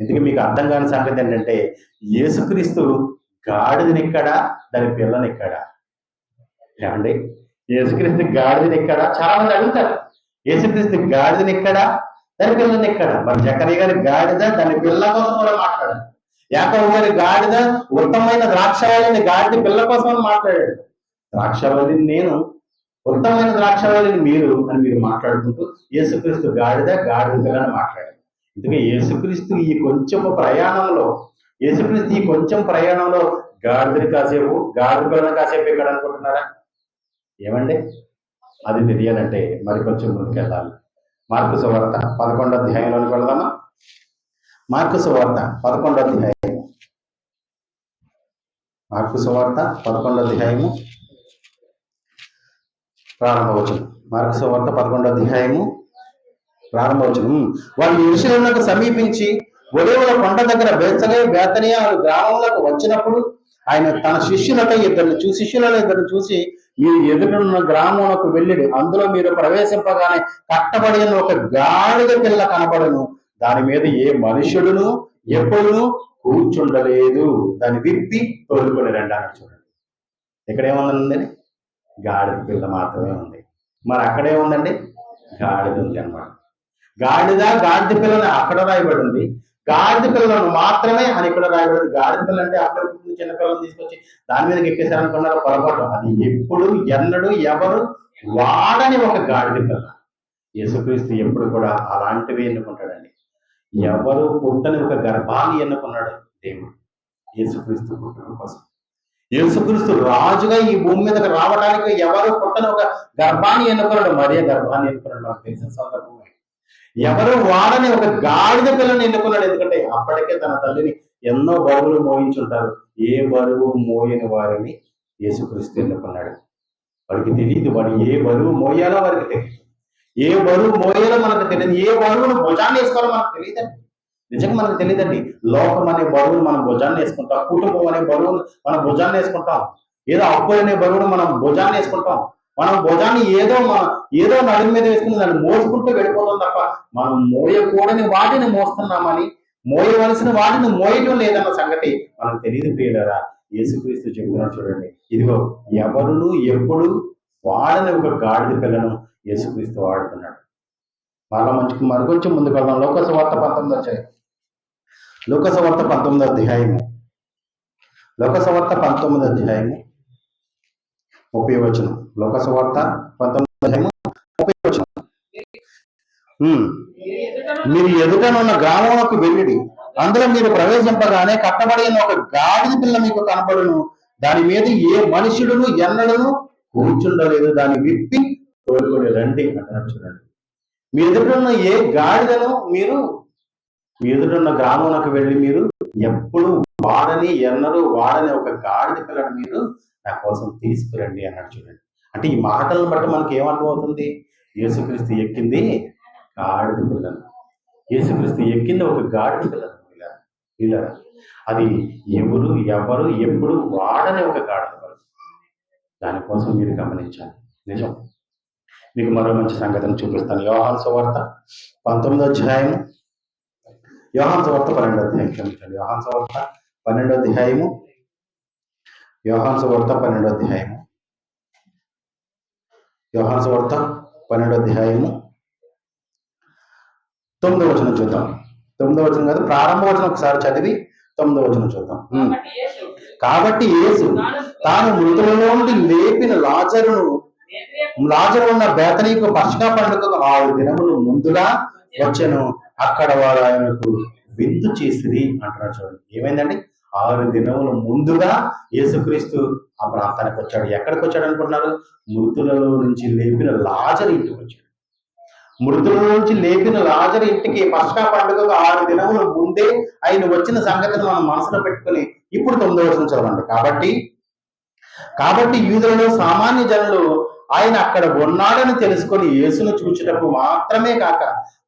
ఎందుకు మీకు అర్థం కాని సంగతి ఏంటంటే, యేసుక్రీస్తు గాడిదనిక్కడా దాని పిల్లనిక్కడా? ఏమండి, యేసుక్రీస్తు గాడిదనిక్కడా? చాలా మంది అడుగుతారు, యేసుక్రీస్తు గాడిదనిక్కడా దాని పిల్లనిక్కడా? మరి జకర్యా గారి గాడిద దాని పిల్ల కోసం కూడా మాట్లాడారు. యాకోబు గారి గాడిద ఉత్తమమైన ద్రాక్షావళిని గాడిద పిల్ల కోసం అని మాట్లాడాడు. ద్రాక్షావళిని నేను, ఉత్తమమైన ద్రాక్షావళిని మీరు అని మీరు మాట్లాడుకుంటూ యేసుక్రీస్తు గాడిద పిల్లని మాట్లాడారు. ఎందుకంటే యేసుక్రీస్తు ఈ కొంచెం ప్రయాణంలో గాడిదని కాసేపు, గాడిద పిల్లని కాసేపు ఎక్కడ అనుకుంటున్నారా? ఏమండి, అది తెలియాలంటే మరి కొంచెం ముందుకు వెళ్ళాలి. మార్కు సువార్త 11వ అధ్యాయంలోనికి వెళదామా? మార్కు సువార్త 11వ అధ్యాయము ప్రారంభవచనం. మార్కు సువార్త 11వ అధ్యాయము ప్రారంభవచనం. వాళ్ళు యెరూషలేమునకు సమీపించి ఒలీవల కొండ దగ్గర బేతనియా గ్రామంలోకి వచ్చినప్పుడు ఆయన తన శిష్యులను ఇద్దరిని చూసి, మీరు ఎదురున్న గ్రామంలోకి వెళ్ళి అందులో మీరు ప్రవేశింపగానే కట్టబడిన ఒక గాడిద పిల్ల కనబడను. దాని మీద ఏ మనుషుడును ఎప్పుడును కూర్చుండలేదు. దాన్ని విప్పి తోలుకొని రండి అని చూడండి. ఇక్కడ ఏముందండి? గాడిద పిల్ల మాత్రమే ఉంది. మరి అక్కడే ఉందండి, గాడిద ఉంది అన్నమాట. గాడిద పిల్లని అక్కడ రాయబడి ఉంది, గాడిద పిల్లలను మాత్రమే అని ఇక్కడ రాయబడింది. గాడిద పిల్ల అంటే అక్కడ చిన్న పిల్లలు తీసుకొచ్చి దాని మీదకి ఎక్కేసారనుకున్నారు, పొరపాటు. అది ఎప్పుడు ఎన్నడూ ఎవరు వాడని ఒక గాడిద పిల్ల. యేసుక్రీస్తు ఎప్పుడు కూడా అలాంటివి ఎన్నుకుంటాడండి. ఎవరు పుట్టని ఒక గర్భాన్ని ఎన్నుకున్నాడు దేవుడు యేసుక్రీస్తు పుట్టడం కోసం. యేసుక్రీస్తు రాజుగా ఈ భూమి మీదకి రావడానికి ఎవరు పుట్టని ఒక గర్భాన్ని ఎన్నుకున్నాడు. మరియ గర్భాన్ని ఎన్నుకున్నాడు. నాకు తెలిసిన సందర్భమే. ఎవరు వాడని ఒక గాడిద పిల్లని ఎన్నుకున్నాడు. ఎందుకంటే అప్పటికే తన తల్లిని ఎన్నో బరువులు మోయించుంటారు. ఏ బరువు మోయని వారిని యేసుక్రీస్తు ఎన్నుకున్నాడు. వాడికి తెలియదు, వాడు ఏ బరువు మోయాలో వారికి తెలియదు. ఏ బరువు మోయాలో మనకు తెలియదు. ఏ బరువును భుజాన్ని వేసుకోవాలో మనకు తెలియదండి. నిజంగా మనకు తెలియదండి. లోకం అనే బరువును మనం భుజాన్ని వేసుకుంటాం, కుటుంబం అనే బరువును మనం భుజాన్ని వేసుకుంటాం, ఏదో అప్పులు అనే బరువును మనం భుజాన్ని వేసుకుంటాం. మనం భుజాన్ని ఏదో నడుము మీద వేసుకుని దాన్ని మోసుకుంటూ వెళ్ళిపోతాం తప్ప మనం మోయకూడని వాటిని మోస్తున్నామని, మోయవలసిన వాటిని మోయటం లేదన్న సంగతి మనకు తెలియదు ప్రియులారా. యేసుక్రీస్తు చెబుతున్నాడు చూడండి, ఇదిగో ఎవరును ఎప్పుడు వాడని ఒక గాడిద పిల్లను యేసుక్రీస్తు వాడుతున్నాడు. మరికొంచెం ముందుకు వెళ్దాం. లోకసువార్త 19 అధ్యాయం. లోకసువార్త 19 అధ్యాయము. లోకసువార్త 19 అధ్యాయము 30 వచనం. లోకసువార్త 19 అధ్యాయము 30 వచనం. మీరు ఎదుటనున్న గ్రామంలోకి వెళ్ళిడి, అందులో మీరు ప్రవేశింపగానే కట్టబడిన ఒక గాడిద పిల్ల మీకు కనపడును, దాని మీద ఏ మనుషుడును ఎన్నడను కూర్చుండలేదు, దాన్ని విప్పి తోలుకొని రండి అంటున్నాడు చూడండి. మీ ఎదుటనున్న ఏ గాడిదను మీ ఎదుటనున్న గ్రామంలోకి వెళ్ళి మీరు ఎప్పుడు ఎన్నడూ వాడని ఒక గాడిద పిల్లను మీరు నా కోసం తీసుకురండి అన్నాడు చూడండి. అంటే ఈ మాటలను బట్టి మనకి ఏమర్థమవుతుంది? యేసుక్రీస్తు ఎక్కింది గాడిద పిల్లను. యేసుక్రీస్తు ఎక్కింది ఒక గాడిద పిల్లను. ఇలా అది ఎవరు ఎప్పుడు వాడని ఒక గాడిద పిల్ల. దానికోసం మీరు గమనించాలి. నిజం. మీకు మరో మంచి సంగతిని చూపిస్తాను. యోహాను సువార్త 19 అధ్యాయము. యోహాను సువార్త 12 అధ్యాయం. క్షమించండి. యోహాను సువార్త 12 అధ్యాయము. యోహాను సువార్త 12 అధ్యాయము. యోహాను సువార్త 12 అధ్యాయము 9వ వచనం చూద్దాం. 9వ వచనం కాదు, ప్రారంభ వచనం ఒకసారి చదివి 9వ వచనం చూద్దాం. కాబట్టి యేసు తాను మృతులలో నుండి లేపిన లాజరు ఉన్న బేతనీకు పస్కా పండుగకు 6 దినములు ముందుగా వచ్చెను. అక్కడ వారు ఆయనకు విందు చేసిరి అంటున్నాడు చూడండి. ఏమైందండి? 6 దినములు ముందుగా యేసుక్రీస్తు ఆ ప్రాంతానికి వచ్చాడు. ఎక్కడికి వచ్చాడు అనుకుంటున్నారు? మృతులలో నుంచి లేపిన లాజరు ఇంటికి వచ్చాడు. మృతుల నుంచి లేపిన లాజరు ఇంటికి పస్కా పండుగకు 6 దినముల ముందే ఆయన వచ్చిన సంగతిని మనం మనసులో పెట్టుకుని ఇప్పుడు 9వ వచనం చదవండి. కాబట్టి యూదులలో సామాన్య జనులు ఆయన అక్కడ ఉన్నాడని తెలుసుకొని యేసును చూచుటకు మాత్రమే కాక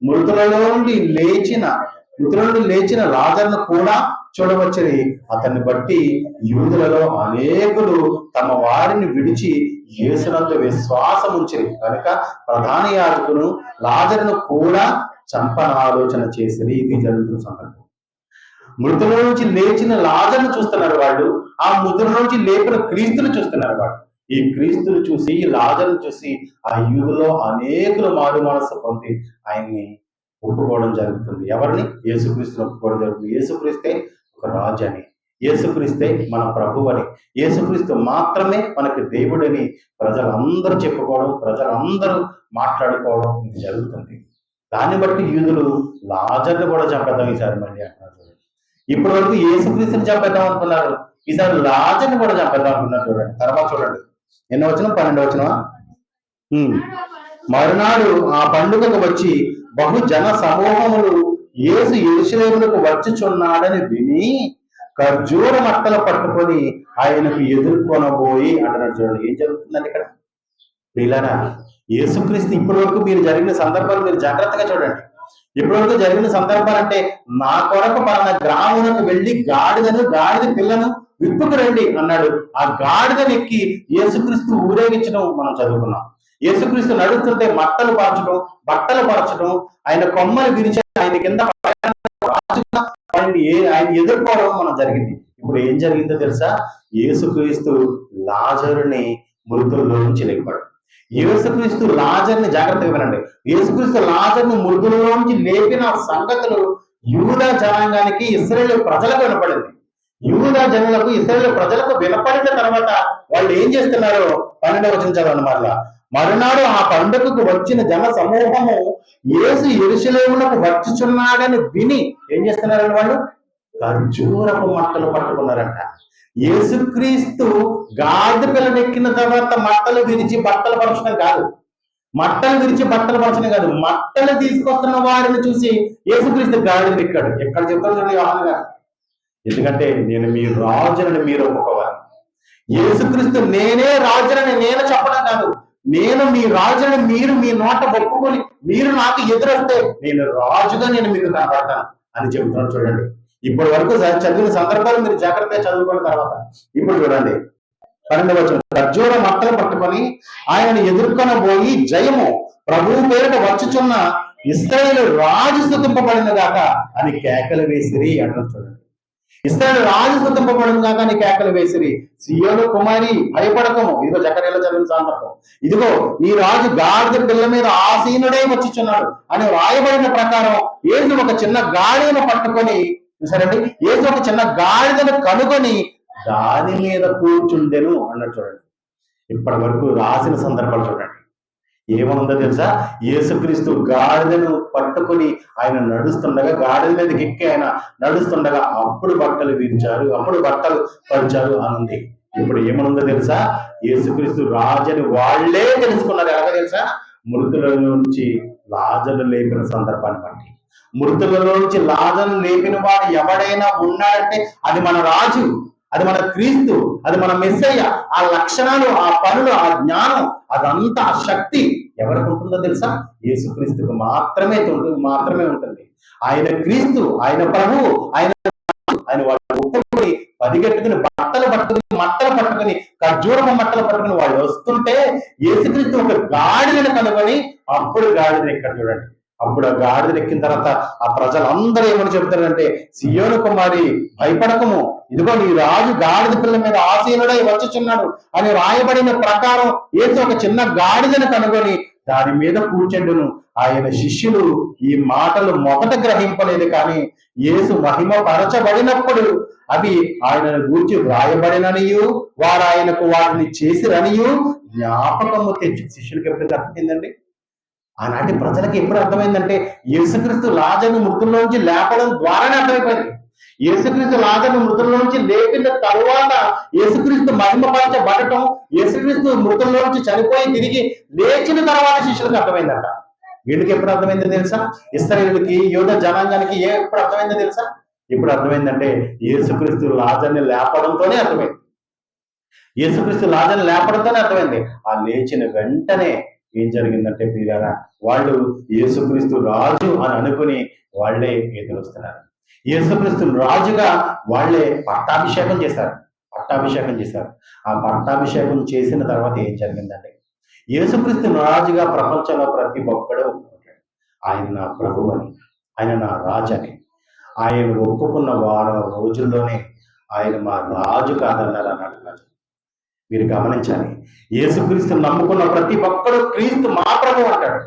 మృతులలో నుండి లేచిన లాజరును కూడా చూడవచ్చని అతన్ని బట్టి యూదులలో అనేకులు తమ వారిని విడిచి యేసునందు విశ్వాసం ఉంచిరి కనుక ప్రధాన యాజకును లాజరును కూడా చంపన ఆలోచన చేసిరి. ఇది జరుగుతున్న సందర్భం. మృతుల నుంచి లేచిన లాజరును చూస్తున్నారు వాళ్ళు, ఆ మృతుల నుంచి లేపిన క్రీస్తును చూస్తున్నారు వాళ్ళు. ఈ క్రీస్తును చూసి, ఈ లాజరును చూసి ఆ యూదులో అనేకులు మారు మనసు పొంది ఆయన్ని ఒప్పుకోవడం జరుగుతుంది. ఎవరిని? యేసుక్రీస్తుని ఒప్పుకోవడం జరుగుతుంది. యేసుక్రీస్తే ఒక రాజు అని, యేసుక్రీస్తే మన ప్రభు అని, యేసుక్రీస్తు మాత్రమే మనకి దేవుడని ప్రజలందరూ చెప్పుకోవడం, ప్రజలందరూ మాట్లాడుకోవడం ఇది జరుగుతుంది. దాన్ని బట్టి యూదులు లాజర్ని కూడా చంపేద్దాం ఈసారి మళ్ళీ అంటున్నారు. ఇప్పటి వరకు యేసుక్రీస్తుని చంపేద్దాం అనుకున్నారు, ఈసారి లాజర్ని కూడా చంపేద్దాం అనుకున్నారు. చూడండి తర్వాత చూడండి, ఎన్నో వచనం? 12వ వచనమా? మరునాడు ఆ పండుగకు వచ్చి బహు జన సమూహములు యేసు యెరూషలేమునకు వచ్చుచున్నాడని విని ఖర్జూర మట్టలు పట్టుకొని ఆయనకు ఎదుర్కొనబోయి అంటున్నాడు. చూడండి ఏం జరుగుతుందండి ఇక్కడ ప్రియులారా. యేసుక్రీస్తు ఇప్పటి వరకు మీరు జరిగిన సందర్భాలు మీరు జాగ్రత్తగా చూడండి. ఇప్పటి వరకు జరిగిన సందర్భాలు అంటే నా కొరకు పలానా గ్రామునకు వెళ్ళి గాడిద పిల్లను విప్పుకు రండి అన్నాడు. ఆ గాడిదను ఎక్కి యేసుక్రీస్తు ఊరేగించడం మనం చదువుకున్నాం. యేసుక్రీస్తు నడుస్తుంటే బట్టలు పరచడం, ఆయన కొమ్మలు విరిచి ఆయన కింద ఆయన ఎదుర్కోవడం మనం జరిగింది. ఇప్పుడు ఏం జరిగిందో తెలుసా? యేసుక్రీస్తు లాజరుని మృతుల్లో నుంచి లేపాడు. యేసుక్రీస్తు లాజర్ని, జాగ్రత్తగా వినండి, యేసుక్రీస్తు లాజర్ని మృతుల్లో నుంచి లేపిన సంగతులు యూదా జనాంగానికి, ఇశ్రాయేలు ప్రజలకు వినపడింది. యూదా జనులకు, ఇశ్రాయేలు ప్రజలకు వినపడిన తర్వాత వాళ్ళు ఏం చేస్తున్నారో 12వ వచనం చదవండి మరలా. మరునాడు ఆ పండుగకు వచ్చిన జన సమూహము యేసు యెరూషలేమునకు వచ్చుచున్నాడని విని ఏం చేస్తున్నారండి? వాళ్ళు ఖర్జూరపు మట్టలు పట్టుకున్నారంట. యేసుక్రీస్తు గాడిద పిల్లను ఎక్కిన తర్వాత మట్టలు విరిచి బట్టలు పరచడం కాదు, మట్టలు తీసుకొస్తున్న వారిని చూసి యేసుక్రీస్తు గాడిద ఎక్కాడు. ఎక్కడ చెప్తాను యోహాను గారు? ఎందుకంటే నేను మీ రాజునని మీరు ఒప్పుకోవాలి. యేసుక్రీస్తు నేనే రాజునని నేను చెప్పడం కాదు, నేను మీ రాజుని మీరు మీ నోట ఒప్పుకొని మీరు నాకు ఎదురొస్తే నేను రాజుగా మీకు కనబడతాను అని చెబుతున్నాడు. చూడండి, ఇప్పటి వరకు చదివిన సందర్భాలు మీరు జాగ్రత్తగా చదువుకున్న తర్వాత ఇప్పుడు చూడండి 12వ వచనం. ఖర్జూర మట్టలు పట్టుకొని ఆయనను ఎదుర్కొనబోయి జయము ప్రభువు పేరిట వచ్చుచున్న ఇశ్రాయేలు రాజు స్తుతింపబడిన గాక అని కేకలు వేసిరి అంటారు. చూడండి, ఇశ్రాయేలు రాజు స్తుతింపబడిన గాక అని కేకలు వేసిరి. సియోను కుమారి భయపడకము, ఇదిగో జకర్యాలో చదివిన సందర్భం, ఇదిగో నీ రాజు గాడిద పిల్ల మీద ఆసీనుడై వచ్చుచున్నాడు అని రాయబడిన ప్రకారం యేసు ఒక చిన్న గాడిదను పట్టుకొని, చూసారండి, యేసు ఒక చిన్న గాడిదను కనుగొని దాని మీద కూర్చుండెను అన్నట్టు. చూడండి, ఇప్పటి వరకు రాసిన సందర్భాలు చూడండి, ఏమనుందో తెలుసా? యేసుక్రీస్తు గాడిదను పట్టుకుని ఆయన నడుస్తుండగా, గాడిద మీదకి ఎక్కి ఆయన నడుస్తుండగా అప్పుడు బట్టలు విరిచారు, అప్పుడు బట్టలు పరిచారు అనుంది. ఇప్పుడు ఏమనుందో తెలుసా? యేసుక్రీస్తు రాజని వాళ్లే తెలుసుకున్నారు. ఎలాగ తెలుసా? మృతుల నుంచి లాజరు లేపిన సందర్భాన్ని బట్టి. మృతులలో నుంచి లాజరు లేపిన వాడు ఎవడైనా ఉన్నాడంటే అది మన రాజు, అది మన క్రీస్తు, అది మన మెస్సయ్య. ఆ లక్షణాలు, ఆ పనులు, ఆ జ్ఞానం, అదంతా ఆ శక్తి ఎవరికి ఉంటుందో తెలుసా? యేసుక్రీస్తుకు మాత్రమే ఉంటుంది. ఆయన క్రీస్తు, ఆయన ప్రభువు, ఆయన వాళ్ళు ఒప్పుకొని పరిగెట్టుకుని మట్టలు పట్టుకుని ఖర్జూరపు మట్టలు పట్టుకుని వాళ్ళు వస్తుంటే యేసుక్రీస్తు ఒక గాడిదను కనుగొని అప్పుడు గాడిదని ఎక్కడ చూడండి. అప్పుడు ఆ గాడిదను ఎక్కిన తర్వాత ఆ ప్రజలందరూ ఏమని చెబుతారంటే, సియోను కుమారి భయపడకము, ఇదిగో నీ రాజు గాడిద పిల్ల మీద ఆసీనుడై వచ్చుచున్నాడు అని రాయబడిన ప్రకారం యేసు ఒక చిన్న గాడిదను కనుగొని దాని మీద కూర్చుండును. ఆయన శిష్యులు ఈ మాటలు మొదట గ్రహింపలేదు, కానీ యేసు మహిమ పరచబడినప్పుడు అవి ఆయనను గూర్చి వ్రాయబడిననియు వారు ఆయనకు వాటిని చేసిరనియు జ్ఞాపకము తెచ్చి. శిష్యులకు ఎప్పుడు అర్థమైందండి? ఆనాటి ప్రజలకు ఎప్పుడు అర్థమైందంటే యేసుక్రీస్తు లాజరును మృతుల్లోంచి లేపడం ద్వారానే అర్థమైపోయింది. యేసుక్రీస్తు లాజరును మృతుల్లోంచి లేపిన తరువాత యేసుక్రీస్తు మహిమపరచబడటం, యేసుక్రీస్తు మృతుల్లోంచి చనిపోయి తిరిగి లేచిన తర్వాత శిష్యులకు అర్థమైందంట. వీళ్ళకి ఎప్పుడు అర్థమైందో తెలుసా? ఇశ్రాయేలుకి, యూదా జనాంగానికి ఎప్పుడు అర్థమైందో తెలుసా? ఎప్పుడు అర్థమైందంటే యేసుక్రీస్తు లాజరుని లేపడంతోనే అర్థమైంది. యేసుక్రీస్తు లాజరుని లేపడంతోనే అర్థమైంది. ఆ లేచిన వెంటనే ఏం జరిగిందంటే పిల్లారా, వాళ్ళు యేసుక్రీస్తు రాజు అని అనుకుని వాళ్లే ఎదురొస్తున్నారు. యేసుక్రీస్తు రాజుగా వాళ్లే పట్టాభిషేకం చేశారు. ఆ పట్టాభిషేకం చేసిన తర్వాత ఏం జరిగిందంటే, యేసుక్రీస్తు రాజుగా ప్రపంచంలో ప్రతి ఒక్కడూ ఒప్పుకుంటాడు, ఆయన నా ప్రభు అని, ఆయన నా రాజు అని. ఆయన ఒప్పుకున్న వారం రోజుల్లోనే ఆయన మా రాజు కాదన్నారు అన్నాడు. మీరు గమనించాలి, యేసుక్రీస్తు నమ్ముకున్న ప్రతి ఒక్కడు క్రీస్తు మా ప్రభు అంటాడు.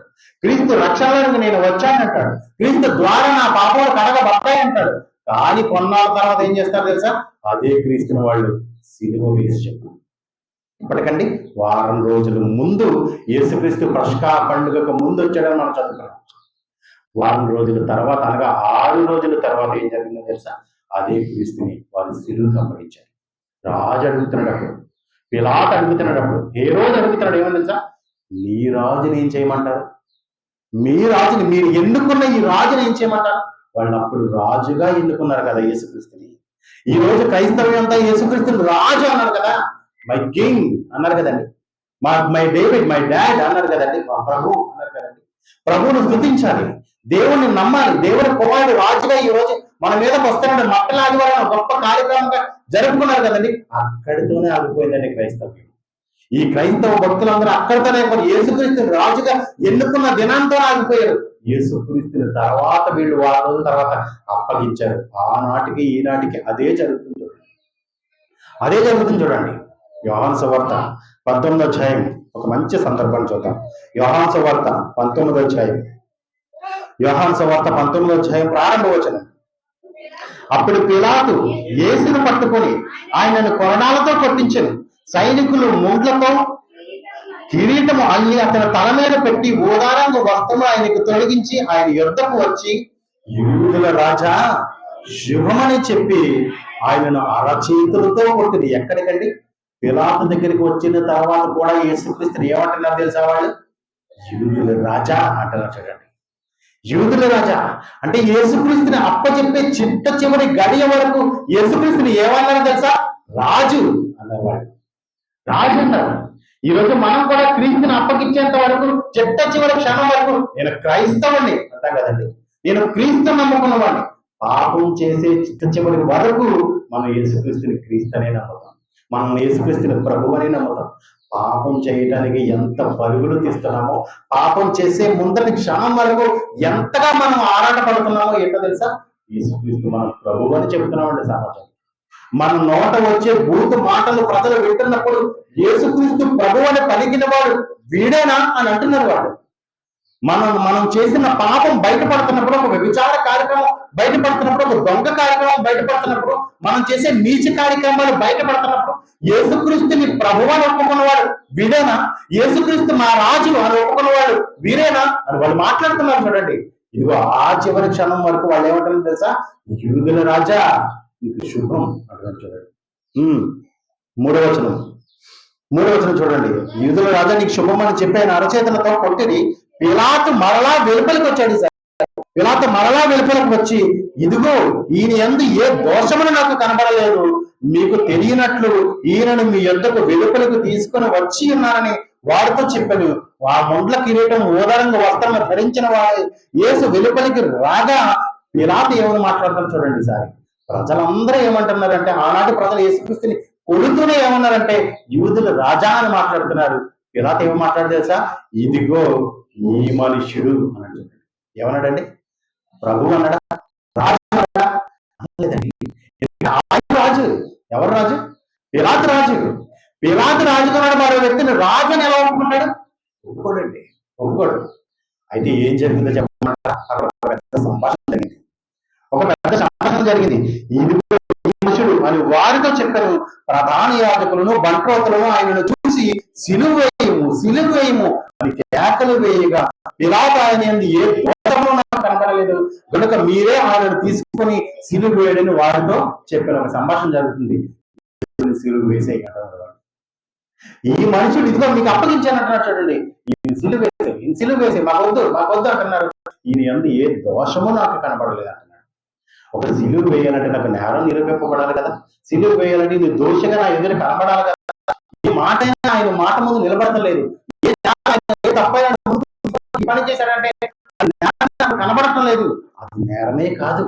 క్రీస్తు రక్షణకు నేను వచ్చానంటాడు. క్రీస్తు ద్వారా నా పాపాలు కడగబడతాయంటాడు. కానీ కొన్నాళ్ళ తర్వాత ఏం చేస్తారు తెలుసా? అదే క్రీస్తుని వాళ్ళు సిలువ వేసి చెప్పారు. ఇప్పటికండి వారం రోజుల ముందు యేసుక్రీస్తు పస్కా పండుగకు ముందు వచ్చాడని మనం చదువుకున్నాం. వారం రోజుల తర్వాత, అనగా 6 రోజుల తర్వాత ఏం జరిగిందో తెలుసా? అదే క్రీస్తుని వారు సిలువకు అప్పగించారు. రాజు అడుగుతున్నాడు, పిలాతు అడుగుతున్నాడు, హేరోదు అడుగుతున్నాడు, ఏమని తెలుసా? నీ రాజుని ఏం చేయమంటారు? మీ రాజుని, మీరు ఎన్నుకున్న ఈ రాజుని ఏం చేయమంటారు? వాళ్ళు అప్పుడు రాజుగా ఎన్నుకున్నారు కదా యేసుక్రీస్తుని. ఈ రోజు క్రైస్తవ్యం అంతా యేసుక్రీస్తుని రాజు అన్నారు కదా, మై కింగ్ అన్నారు కదండి, మై డేవిడ్, మై డాడ్ అన్నారు కదండి, మా ప్రభు అన్నారు కదండి. ప్రభువును స్తుతించాలి, దేవుణ్ణి నమ్మాలి. దేవుని కుమారుడు రాజుగా ఈ రోజు మన మీదకి వస్తున్నాడు. మట్టల ఆదివారం గొప్ప కార్యక్రమంగా జరుపుకున్నారు కదండి. అక్కడితోనే ఆగిపోయిందండి క్రైస్తవ్యం. ఈ క్రైస్తవ భక్తులందరూ అక్కడితోనే యేసుక్రీస్తు రాజుగా ఎన్నుకున్న దినంతో ఆగిపోయారు. యేసుక్రీస్తుని తర్వాత వీళ్ళు 6 రోజుల తర్వాత అప్పగించారు. ఆనాటికి ఈనాటికి అదే జరుగుతుంది చూడండి. యోహాను సువార్త 19వ అధ్యాయం, ఒక మంచి సందర్భాన్ని చూద్దాం. యోహాను సువార్త 19వ అధ్యాయం, యోహాను సువార్త 19వ అధ్యాయం ప్రారంభ వచనం. అప్పుడు పిలాతు యేసును పట్టుకొని ఆయనను కొరడాలతో కొట్టించెను. సైనికులు ముండ్లతో కిరీటము అల్లి అతని తల మీద పెట్టి ఊదారంగు వస్త్రము ఆయనకు తొలగించి ఆయన యుద్ధకు వచ్చి, యూదుల రాజా శుభమని చెప్పి ఆయనను అరచేతులతో కొట్టింది. ఎక్కడికండి? పిలాతు దగ్గరికి వచ్చిన తర్వాత కూడా యేసుక్రీస్తుని ఏమంటున్నారు తెలుసా? వాళ్ళు యూదుల రాజా అంటున్నారు. చూడండి, యూదుల రాజా అంటే యేసుక్రీస్తుని అప్పచెప్పే చిట్ట చివరి గడియ వరకు యేసుక్రీస్తుని ఏమన్నారు తెలుసా? రాజు అన్నవాడు. రాజు అన్నారు. ఈ రోజు మనం కూడా క్రీస్తుని అప్పగించేంత వరకు, చిట్ట చివరి క్షణం వరకు నేను క్రైస్తవుని అంటాం కదండి, నేను క్రీస్తు నమ్ముకున్నవాడిని, పాపం చేసే చిట్ట చివరి వరకు మనం యేసుక్రీస్తుని క్రీస్తునే నమ్ముతాం, మనం యేసుక్రీస్తుని ప్రభు అని నమ్ముతాం. పాపం చేయటానికి ఎంత పరుగులు తీస్తున్నామో, పాపం చేసే ముందటి క్షణం వరకు ఎంతగా మనం ఆరాటపడుతున్నామో ఏంటో తెలుసా? యేసుక్రీస్తు మన ప్రభు అని చెప్తున్నామండి సమాజం. మన నోట వచ్చే బూతు మాటలు ప్రజలు వింటున్నప్పుడు యేసుక్రీస్తు ప్రభు అని పలికిన వాడు వీడేనా అని అంటున్నారు వాళ్ళు. మనం చేసిన పాపం బయటపడుతున్నప్పుడు, ఒక వ్యభిచార కార్యక్రమం బయటపడుతున్నప్పుడు, ఒక దొంగ కార్యక్రమం బయటపడుతున్నప్పుడు, మనం చేసే నీచ కార్యక్రమాలు బయటపడుతున్నప్పుడు యేసుక్రీస్తుని ప్రభు అని ఒప్పుకున్నవాడు వీడేనా, యేసుక్రీస్తు మా రాజు అని ఒప్పుకున్నవాడు వీరేనా అని వాళ్ళు మాట్లాడుతున్నారు చూడండి. ఇదిగో ఆ చివరి క్షణం వరకు వాళ్ళు ఏమంటారు తెలుసా? యూదుల రాజా నీకు శుభం అంటున్నారు చూడండి. మూడవ వచనం చూడండి. యూదుల రాజా నీకు శుభం అని చెప్పి ఆయన అరచేతులతో కొట్టిని పిలాతు మరలా వెలుపలికి వచ్చాడు సార్. పిలాతు మరలా వెలుపలికి వచ్చి, ఇదిగో ఈయన యందు ఏ దోషమును నాకు కనబడలేదు, మీకు తెలియనట్లు ఈయనను మీ యొద్దకు వెలుపలకు తీసుకుని వచ్చి ఉన్నానని వారితో చెప్పాను. ఆ ముండ్ల కిరీటం ఓదరంగ వస్త్రం ధరించిన వాడు యేసు వెలుపలికి రాగా పిలాతు ఏమని మాట్లాడతారు చూడండి సార్. ప్రజలందరూ ఏమంటున్నారంటే, ఆనాటి ప్రజలు యేసుక్రీస్తుని కొడుతూనే ఏమన్నారంటే యూదుల రాజా అని మాట్లాడుతున్నారు. పిలాతు ఏమని మాట్లాడు తెలుసా? ఇదిగో ఈ మనుష్యుడు అన్నాడు. ఏమన్నాడండి? ప్రభు అన్నాడా? రాజు అన్నాడా? అనలేదండి. రాజు. ఎవరు రాజు? పిలాతు రాజు. పిలాతు రాజుకున్నాడు. మరో వ్యక్తిని రాజు అని ఎలా ఒప్పుకున్నాడు? ఒప్పుకోడండి, ఒప్పుకోడు. అయితే ఏం జరిగిందో చెప్పమంటారా? అక్కడ ఒక పెద్ద సంభాషణ జరిగింది. ఇది మనుషుడు అని వారితో చెప్పారు. ప్రధాన యాజకులను బంట్రోతులను ఆయనను చూసి సిలువ వేయము అని కేకలు వేయగా పిలాతు ఆయన యందు ఏ దోషము నాకు కనబడలేదు కనుక మీరే ఆయనను తీసుకొని సిలువ వేయడని వారితో చెప్పారు. ఒక సంభాషణ జరుగుతుంది. సిలువ వేసేయగలరు. ఈ మనుషుడు ఇదిగో మీకు అప్పగించానంటున్నాడు చూడండి. ఈ సిలువ వేసే మాకొద్దు అంటున్నారు. ఈయన యందు ఏ దోషము నాకు కనబడలేదు అంటున్నాడు. ఒక సిలువ వేయాలంటే నాకు నేరం నిరూపింపబడాలి కదా, సిలువ వేయాలంటే ఇది దోషగా నా ఎదురు కనబడాలి కదా. ఈ మాట ఆయన మాట ముందు నిలబడతలేదు. ఏ తప్పైనా పని చేశాడంటే కనబడటం లేదు. అది నేరమే కాదు.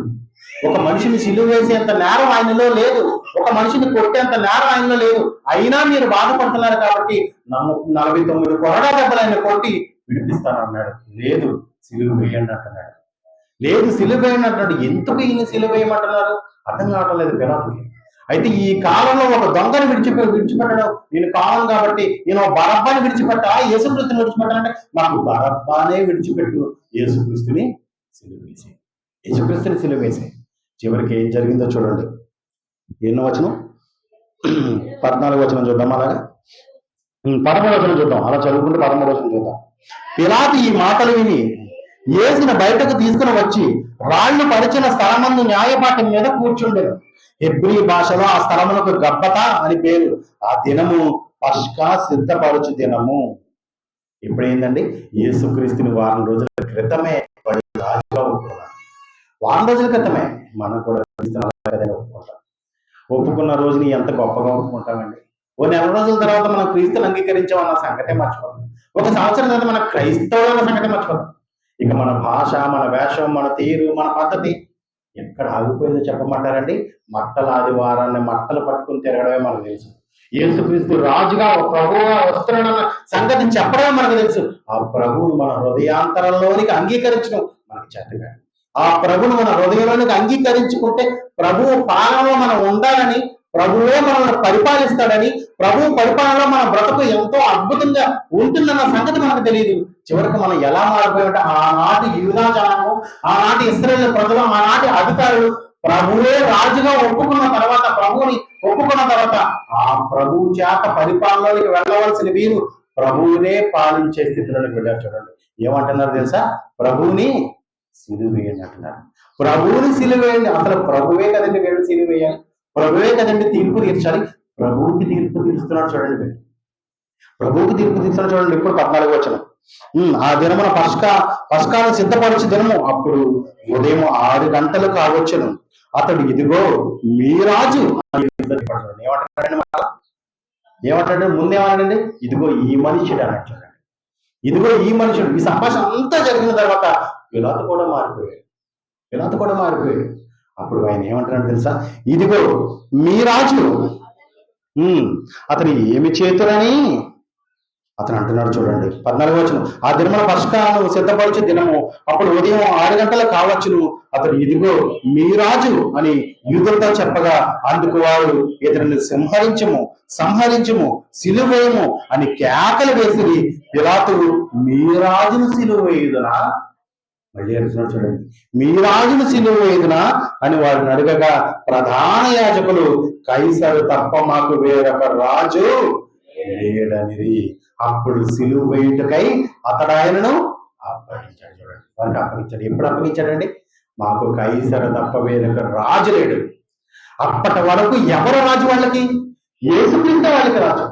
ఒక మనిషిని సిలువ వేసేంత నేరం ఆయనలో లేదు, ఒక మనిషిని కొట్టేంత నేరం ఆయనలో లేదు. అయినా మీరు బాధపడుతున్నారు కాబట్టి 49 కొరడా దెబ్బలు ఆయన కొట్టి విడిపిస్తానన్నాడు. లేదు సిలువ వేయండి అంటున్నాడు. లేదు సిలువ వేయండి అంటున్నాడు. ఎందుకు ఈయన సిలువ వేయమంటున్నారు అర్థం కావటం లేదు పిలాతుకి. అయితే ఈ కాలంలో ఒక దొంగను విడిచిపెట్టడం నేను కాలం కాబట్టి నేను బరబ్బాని విడిచిపెట్టా, యేసుక్రీస్తుని విడిచిపెట్టాలంటే నాకు బరబ్బానే విడిచిపెట్టు, యేసుక్రీస్తుని సిలువ వేసే, యేసుక్రీస్తుని సిలువ వేసే. చివరికి ఏం జరిగిందో చూడండి. ఎన్నో వచనం? 14వ వచనం చూద్దాం. అలాగా 13వ వచనం చూద్దాం. అలా చదువుకుంటే 13వ వచనం చూద్దాం. పిలాతు ఈ మాటలు విని యేసుని బయటకు తీసుకుని వచ్చి రాళ్లు పరిచిన స్థలమందు న్యాయపాఠం మీద కూర్చుండెను. హెబ్రీ భాషలో ఆ స్థలమునకు గబ్బత అని పేరు. ఆ దినము పస్కా సిద్ధపరచు దినము. ఎప్పుడైందండి? యేసుక్రీస్తుని వారం రోజుల క్రితమే రాజుగా ఒప్పుకున్నాడు. వారం రోజుల క్రితమే. మనం కూడా ఒప్పుకుంటాం. ఒప్పుకున్న రోజుని ఎంత గొప్పగా ఒప్పుకుంటామండి. ఓ నెల రోజుల తర్వాత మనం క్రీస్తుని అంగీకరించామన్న సంగతే మర్చిపోతాం. ఒక సంవత్సరం తర్వాత మన క్రైస్తవుల సంగతే మర్చిపోతాం. ఇక మన భాష, మన వేషం, మన తీరు, మన పద్ధతి ఎక్కడ ఆగిపోయిందో చెప్పమంటారండి? మట్టల ఆదివారాన్ని మట్టలు పట్టుకుని తిరగడమే మనకు తెలుసు. యేసుక్రీస్తు రాజుగా ప్రభువుగా వస్తున్నాడన్న సంగతి చెప్పడమే మనకు తెలుసు. ఆ ప్రభువును మన హృదయాంతరంలోనికి అంగీకరించడం మనకి చేతగా. ఆ ప్రభువును మన హృదయంలోనికి అంగీకరించుకుంటే ప్రభువు పాలనలో మనం ఉండాలని, ప్రభువే మనల్ని పరిపాలిస్తాడని, ప్రభు పరిపాలనలో మన బ్రతుకు ఎంతో అద్భుతంగా ఉంటుందన్న సంగతి మనకు తెలియదు. చివరికి మనం ఎలా మారిపోయామంటే ఆనాటి యూదా జనాంగం, ఆనాటి ఇశ్రాయేలు ప్రజలు, ఆనాటి అధికారులు ప్రభువే రాజుగా ఒప్పుకున్న తర్వాత, ప్రభువుని ఒప్పుకున్న తర్వాత ఆ ప్రభువు చేత పరిపాలనలోకి వెళ్ళవలసిన వీరు ప్రభువునే పాలించే స్థితిలోకి వెళ్ళారు. చూడండి ఏమంటున్నారు తెలుసా? ప్రభువుని సిలువ వేయండి అంటున్నారు. ప్రభువుని సిలువ వేయండి. అసలు ప్రభువే కదండి వీళ్ళు సిలువ వేయాలి, ప్రభువే కదండి తీర్పు తీర్చాలి. ప్రభువుకి తీర్పు తీరుస్తున్నాడు చూడండి వీళ్ళు. ప్రభువుకి తీర్పు తీర్చున్నాడు చూడండి. ఇప్పుడు 14వ వచనం. ఆ దినమున పస్కాను సిద్ధపరచు దినము. అప్పుడు ఉదయం 6 గంటలు కావచ్చును. అతడు ఇదిగో మీ రాజు ఏమంటాడు? ముందేమన్నాడండి? ఇదిగో ఈ మనుష్యుడు అన్నట్టు చూడండి. ఇదిగో ఈ మనుషుడు. ఈ సంభాషణ అంతా జరిగిన తర్వాత పిలాతు కూడా మారిపోయాడు. అప్పుడు ఆయన ఏమంటున్నాడు తెలుసా? ఇదిగో మీ రాజు, అతను ఏమి చేతులని అతను అంటున్నాడు. చూడండి 14వ వచనం. ఆ దినముల పస్కాను సిద్ధపరచు దినము, అప్పుడు ఉదయం 6 గంటలకు కావచ్చును. అతడు ఇదిగో మీ రాజు అని యూదులతో చెప్పగా, అందుకు వారు ఇతనిని సంహరించము సిలువేయము అని కేకలు వేసి, పిలాతు మీ రాజును సిలువ వేయుదునా, మళ్ళీ అంటున్నాడు చూడండి, మీ రాజును సిలువ వేయుదునా అని వారిని అడగగా, ప్రధాన యాజకులు కైసరు తప్ప మాకు వేరొక రాజు లేడనిరి. అప్పుడు సిలువ వేయుటకై అతడు ఆయనను అప్పగించాడు. చూడండి, వారికి అప్పగించాడు. ఎప్పుడు అప్పగించాడండి? మాకు కైసరు తప్ప వేరొక రాజు లేడు. అప్పటి వరకు ఎవరు రాజు? వాళ్ళకి యేసుక్రీస్తు వాళ్ళకి రాజు,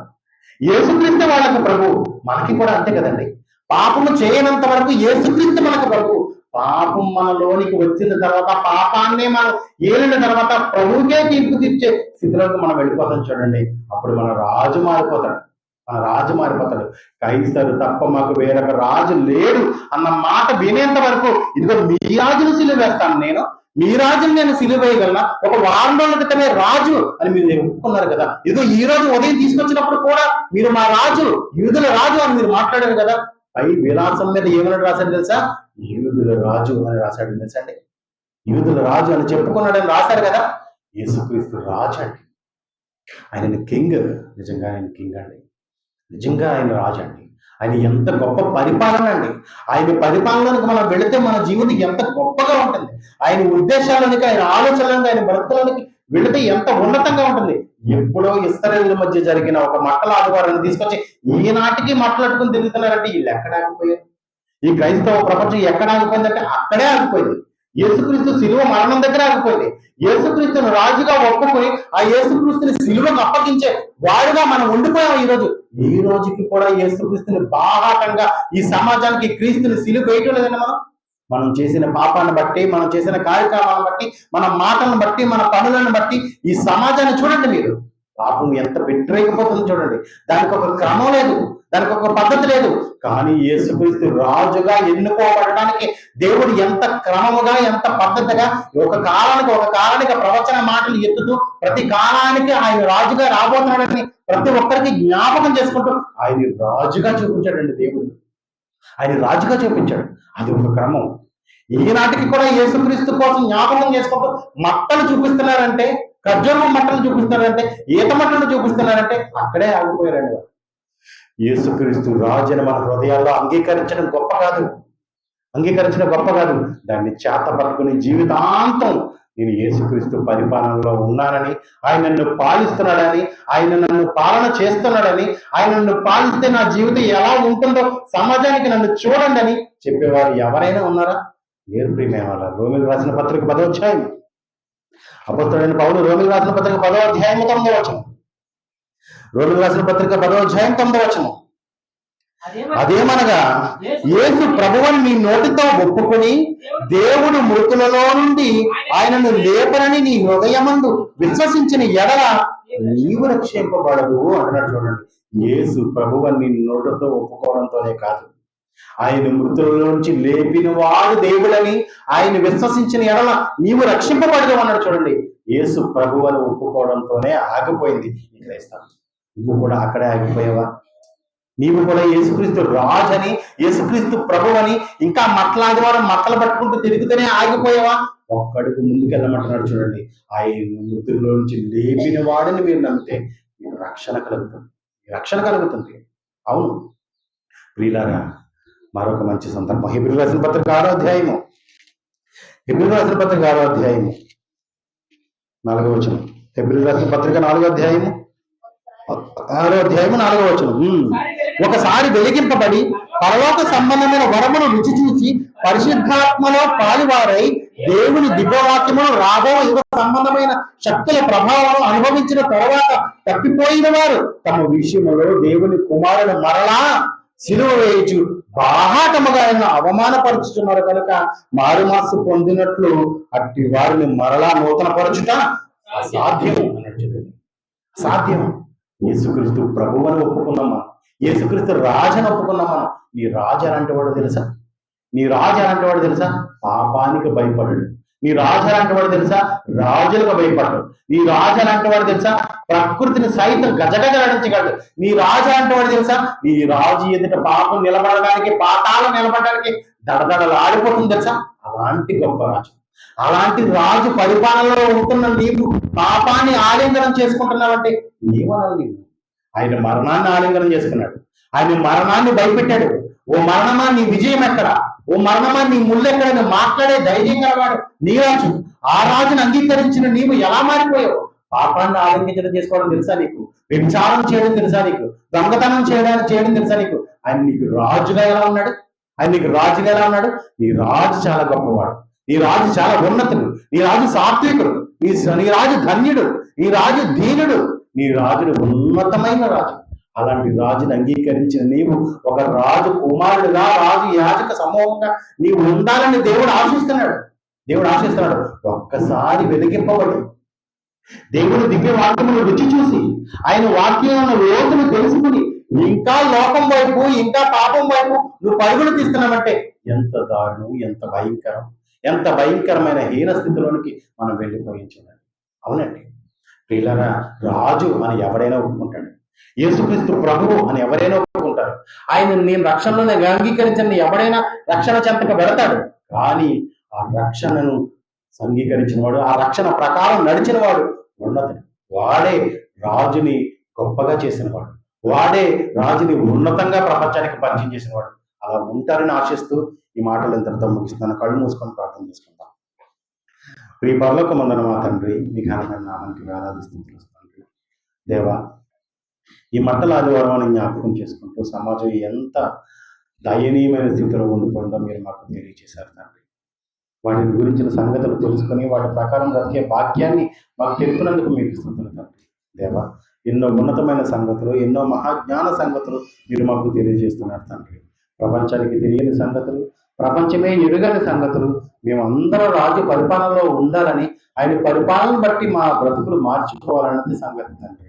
యేసుక్రీస్తు వాళ్ళకి ప్రభు. మనకి కూడా అంతే కదండి. పాపము చేయనంత వరకు యేసుక్రీస్తు మనకు ప్రభు. పాపం మనలోనికి వచ్చిన తర్వాత, పాపాన్నే మనం ఏలిన తర్వాత ప్రభువుకే తీర్పు తీర్చే స్థితిలోకి మనం వెళ్ళిపోతాం. చూడండి, అప్పుడు మన రాజు మారిపోతాడు. కైసరు తప్ప మాకు వేరొక రాజు లేడు అన్న మాట వినేంత వరకు, ఇదిగో మీ రాజును సిలువ వేస్తాను నేను, మీ రాజుని నేను సిలువ వేయగలనా, ఒక వారం రోజుల క్రితమే రాజు అని మీరు ఒప్పుకున్నారు కదా. ఇదిగో ఈ రోజు ఉదయం తీసుకొచ్చినప్పుడు కూడా మీరు మా రాజు, యూదుల రాజు అని మీరు మాట్లాడారు కదా. పై విలాసం మీద ఏమని రాశాడు తెలుసా? యూదుల రాజు అని రాశాడు తెలుసండి. యూదుల రాజు అని చెప్పుకున్నాడని రాశాడు కదా. యేసుక్రీస్తు రాజు అండి. ఆయన కింగ్. నిజంగా ఆయన కింగ్ అండి. నిజంగా ఆయన రాజు అండి. ఆయన ఎంత గొప్ప పరిపాలన అండి. ఆయన పరిపాలనకు మనం వెళితే మన జీవితం ఎంత గొప్పగా ఉంటుంది. ఆయన ఉద్దేశాలనికి, ఆయన ఆలోచనలకు, ఆయన బ్రతుకులకి వెళితే ఎంత ఉన్నతంగా ఉంటుంది. ఎప్పుడో ఇశ్రాయేలు మధ్య జరిగిన ఒక మట్టల ఆదివారాన్ని తీసుకొచ్చి ఈనాటికి మాట్లాడుకుని తిరుగుతున్నారంటే వీళ్ళు ఎక్కడ ఆగిపోయారు? ఈ క్రైస్తవ ప్రపంచం ఎక్కడ ఆగిపోయిందంటే అక్కడే ఆగిపోయింది. యేసుక్రీస్తు సిలువ మరణం దగ్గర ఆగిపోయింది. యేసుక్రీస్తుని రాజుగా ఒప్పుకొని ఆ యేసుక్రీస్తుని సిలువకు అప్పగించే వాడుగా మనం ఉండిపోయాం. ఈ రోజుకి కూడా యేసుక్రీస్తుని బాహాటంగా ఈ సమాజానికి క్రీస్తుని సిలువ వేయటం లేదండి. మనం చేసిన పాపాన్ని బట్టి, మనం చేసిన కార్యక్రమాలను బట్టి, మన మాటలను బట్టి, మన పనులను బట్టి ఈ సమాజాన్ని చూడండి మీరు. పాపం ఎంత వ్యతిరేకపోతుందో చూడండి. దానికి ఒక క్రమం లేదు, దానికి ఒక పద్ధతి లేదు. కానీ యేసుక్రీస్తు రాజుగా ఎన్నుకోబడటానికి దేవుడు ఎంత క్రమముగా, ఎంత పద్ధతిగా ఒక కాలానికి ప్రవచన మాటలు ఎత్తుతూ ప్రతి కాలానికి ఆయన రాజుగా రాబోతున్నాడని ప్రతి ఒక్కరికి జ్ఞాపకం చేసుకుంటూ ఆయన రాజుగా చూపించాడండి దేవుడు. ఆయన రాజుగా చూపించాడు. అది ఒక క్రమం. ఈనాటికి కూడా యేసుక్రీస్తు కోసం జ్ఞాపకం చేసుకుంటూ మట్టలు చూపిస్తున్నారంటే, ఖర్జూరం మట్టలు చూపిస్తున్నారంటే, ఈత మట్టలు చూపిస్తున్నారంటే అక్కడే ఆగిపోయారండి. యేసుక్రీస్తు రాజుని మన హృదయాల్లో అంగీకరించడం గొప్ప కాదు. దాన్ని చేత పట్టుకుని జీవితాంతం నేను యేసుక్రీస్తు పరిపాలనలో ఉన్నానని, ఆయన నన్ను పాలిస్తున్నాడని, ఆయన నన్ను పాలన చేస్తున్నాడని, ఆయన నన్ను పాలిస్తే నా జీవితం ఎలా ఉంటుందో సమాజానికి నన్ను చూడండి అని చెప్పేవారు ఎవరైనా ఉన్నారా? లేరు ప్రియమైన వాళ్ళ. రోమిలకు రాసిన పత్రిక 10వ అధ్యాయం, అపొస్తలుడైన పౌలు రోమిలకు రాసిన పత్రిక 10వ అధ్యాయం 9వ వచనం. రోమిలకు రాసిన పత్రిక 10వ అధ్యాయం 9వ వచనం. అదేమనగా, యేసు ప్రభువుని నీ నోటితో ఒప్పుకొని దేవుడు మృతులలో నుండి ఆయనను లేపనని నీ హృదయమందు విశ్వసించిన ఎడల నీవు రక్షింపబడదు అంటున్నాడు. చూడండి, యేసు ప్రభువుని నీ నోటితో ఒప్పుకోవడంతోనే కాదు, ఆయన మృతుల నుంచి లేపిన వాడు దేవుడని ఆయన విశ్వసించిన ఎడల నీవు రక్షింపబడదు అన్నాడు. చూడండి, యేసు ప్రభువుని ఒప్పుకోవడంతోనే ఆగిపోయింది ఈ క్రైస్తవం. నువ్వు కూడా అక్కడే ఆగిపోయావా? నీవు కూడా యేసుక్రీస్తు రాజని, యేసుక్రీస్తు ప్రభువని ఇంకా ఆదివారం మట్టలు పట్టుకుంటూ తిరుగుతూనే ఆగిపోయావా? ఒక్కడుగు ముందుకెళ్ళమంటున్నాడు. చూడండి, ఆయన మృతుల్లో నుంచి లేపిన వాడిని మీరు నమ్మితే మీకు రక్షణ కలుగుతుంది. అవును ప్రియులారా, మరొక మంచి సందర్భం. హెబ్రీయులకు రాసిన పత్రిక 6వ అధ్యాయము, 4వ వచనం. హెబ్రీయులకు రాసిన పత్రిక 4వ అధ్యాయము 4వ వచనం. ఒకసారి వెలిగింపబడి పరలోక సంబంధమైన వరమును రుచి చూసి పరిశుద్ధాత్మలో పాలువారై దేవుని దివ్యవాక్యమును రాబో యుగ సంబంధమైన శక్తుల ప్రభావం అనుభవించిన తర్వాత తప్పిపోయిన వారు తమ విషయంలో దేవుని కుమారుడు మరలా సిలువ వేయచ్చు బాహాటముగా ఆయన అవమానపరుచుతున్నారు కనుక మారుమాసు పొందినట్లు అట్టి వారిని మరలా నూతన పరచుట అసాధ్యము అన్నట్టు. అసాధ్యం. యేసుక్రీస్తు ప్రభువుని ఒప్పుకున్నాం మనం, యేసుక్రీస్తు రాజని ఒప్పుకున్నాం మనం. నీ రాజు అలాంటి వాడు తెలుసా? పాపానికి భయపడడు, నీ రాజు అలాంటి వాడు తెలుసా, రాజులకు భయపడ్డు. నీ రాజు అలాంటి వాడు తెలుసా, ప్రకృతిని సైతం గజగజలాడించగలడు. నీ రాజు అలాంటి వాడు తెలుసా, నీ రాజు ఎదుట పాపం నిలబడడానికి, పాతాళం నిలబడడానికి దడదడలు ఆడిపోతుంది తెలుసా. అలాంటి గొప్ప రాజు, అలాంటి రాజు పరిపాలనలో ఉంటున్న నీవు పాపాన్ని ఆలింగనం చేసుకుంటున్నావంటే ఏమనాలి నీవు? ఆయన మరణాన్ని ఆలింగనం చేసుకున్నాడు, ఆయన మరణాన్ని భయపెట్టాడు. ఓ మరణమా నీ విజయం ఎక్కడ, ఓ మరణమా నీ ముళ్ళెక్కడ మాట్లాడే ధైర్యం గలవాడు నీ రాజు. ఆ రాజును అంగీకరించిన నీవు ఎలా మారిపోయావు? పాపాన్ని ఆలింగనం చేసుకోవడం తెలుసా నీకు? వ్యభిచారం చేయడం తెలుసా నీకు? దొంగతనం చేయడం తెలుసా నీకు? ఆయన నీకు రాజుగా ఎలా ఉన్నాడు? ఆయన నీకు రాజుగా ఎలా ఉన్నాడు? నీ రాజు చాలా గొప్పవాడు, నీ రాజు చాలా ఉన్నతుడు, నీ రాజు సాత్వికుడు, నీ రాజు ధన్యుడు, నీ రాజు దీనుడు, నీ రాజుడు ఉన్నతమైన రాజు. అలాంటి రాజుని అంగీకరించిన నీవు ఒక రాజు కుమారుడుగా, రాజు యాజక సమూహంగా నీవు ఉండాలని దేవుడు ఆశిస్తున్నాడు. ఒక్కసారి వెలిగింపబడి దేవుడు దివ్య వాక్యమును రుచి చూసి ఆయన వాక్యం లోతును తెలుసుకుని ఇంకా లోకం వైపు, ఇంకా పాపం వైపు నువ్వు పరుగులు తీస్తున్నావంటే ఎంత దారుణం, ఎంత భయంకరమైన హీన స్థితిలోనికి మనం వెళ్ళిపోయించున్నాడు. అవునండి ప్రియులారా, రాజు అని ఎవరైనా ఒప్పుకుంటాడు, యేసుక్రీస్తు ప్రభువు అని ఎవరైనా ఒప్పుకుంటారు, ఆయన నేను రక్షణలో అంగీకరించని ఎవరైనా రక్షణ చెంతకు వెళతాడు. కానీ ఆ రక్షణను అంగీకరించిన వాడు, ఆ రక్షణ ప్రకారం నడిచిన వాడు ఉన్నతుడు. వాడే రాజుని గొప్పగా చేసిన వాడు, వాడే రాజుని ఉన్నతంగా ప్రపంచానికి పరిచయం చేసిన వాడు. అలా ఉంటారని ఆశిస్తూ ఈ మాటలు ఎంతటితో ముగిస్తున్నాను. కళ్ళు మూసుకొని ప్రార్థన చేసుకుంటాం. ప్రియ పరలోకమందున మా తండ్రి, మీ ఘనమైన నామానికి వేలాది స్తుతులు తండ్రి. దేవా, ఈ మంటల ఆదివారం అని జ్ఞాపకం చేసుకుంటూ సమాజం ఎంత దయనీయమైన స్థితిలో ఉండిపోయిందో మీరు మాకు తెలియజేశారు తండ్రి. వాటి గురించిన సంగతులు తెలుసుకొని వాటి ప్రకారం బ్రతికే భాగ్యాన్ని మాకు తెలుపునందుకు మీకు స్తుతులు తండ్రి. దేవా, ఎన్నో ఉన్నతమైన సంగతులు, ఎన్నో మహాజ్ఞాన సంగతులు మీరు మాకు తెలియజేస్తున్నారు తండ్రి. ప్రపంచానికి తెలియని సంగతులు, ప్రపంచమే ఎరుగని సంగతులు, మేమందరూ రాజు పరిపాలనలో ఉండాలని, ఆయన పరిపాలన బట్టి మా బ్రతుకులు మార్చుకోవాలన్నది సంగతి తండ్రి.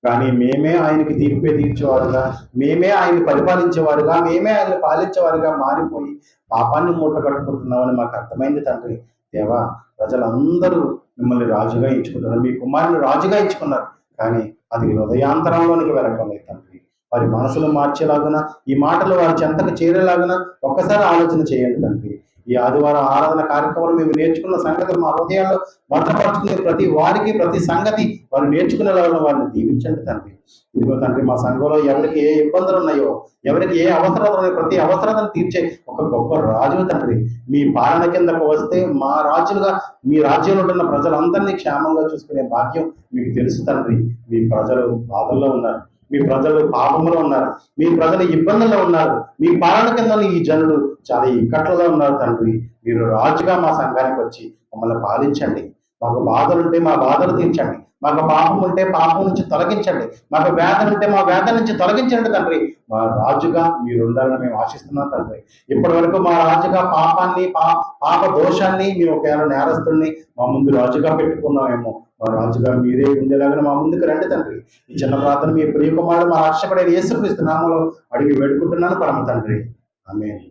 కానీ మేమే ఆయనకి తీర్పే తీర్చేవారుగా, మేమే ఆయన పరిపాలించేవారుగా, మేమే ఆయన పాలించేవారుగా మారిపోయి పాపాన్ని మూట కట్టుకుంటున్నామని మాకు అర్థమైంది తండ్రి. దేవా, ప్రజలందరూ మిమ్మల్ని రాజుగా ఇచ్చుకున్నారు, మీ కుమారుని రాజుగా ఇచ్చుకున్నారు. కానీ అది హృదయాంతరంలోనికి వెళ్ళటం లేదు తండ్రి. వారి మనసులు మార్చేలాగున, ఈ మాటలు వారి చెంతకు చేరేలాగున ఒక్కసారి ఆలోచన చేయండి తండ్రి. ఈ ఆదివారం ఆరాధన కార్యక్రమంలో మేము నేర్చుకున్న సంగతులు మా హృదయాల్లో భద్రపరుచుకునే ప్రతి వారికి, ప్రతి సంగతి వారు నేర్చుకునేలాగా వారిని దీవించండి తండ్రి. ఇదిగో తండ్రి, మా సంఘంలో ఎవరికి ఏ ఇబ్బందులు ఉన్నాయో, ఎవరికి ఏ అవసరాలు ఉన్నాయో ప్రతి అవసరాలను తీర్చే ఒక గొప్ప రాజులు తండ్రి. మీ పాలన కిందకు వస్తే మా రాజులుగా మీ రాజ్యంలో ఉన్న ప్రజలందరినీ క్షేమంగా చూసుకునే భాగ్యం మీకు తెలుసు తండ్రి. మీ ప్రజలు బాధల్లో ఉన్నారు, మీ ప్రజలు పాపంలో ఉన్నారు, మీ ప్రజలు ఇబ్బందుల్లో ఉన్నారు, మీ పాలన కింద ఈ జనులు చాలా ఇక్కట్లలో ఉన్నారు తండ్రి. మీరు రాజుగా మా సంఘానికి వచ్చి మమ్మల్ని పాలించండి. మాకు బాధలుంటే మా బాధలు తీర్చండి, మాకు పాపం ఉంటే పాపం నుంచి తొలగించండి, మాకు వేదన ఉంటే మా వేదన నుంచి తొలగించండి తండ్రి. మా రాజుగా మీరు ఉండాలని మేము ఆశిస్తున్నాం తండ్రి. ఇప్పటి వరకు మా రాజుగా పాపాన్ని, పాప దోషాన్ని, మేము ఒకవేళ నేరస్తుల్ని మా ముందు రాజుగా పెట్టుకున్నామేమో. మా రాజుగా మీరే ఉండేలాగా మా ముందుకు రండి తండ్రి. ఈ చిన్న ప్రార్థన మీ ప్రియకుమారుడు మా రక్షకుడైన యేసుక్రీస్తు నామములో అడిగి వేడుకుంటున్నాను పరమ తండ్రి. ఆమేన్.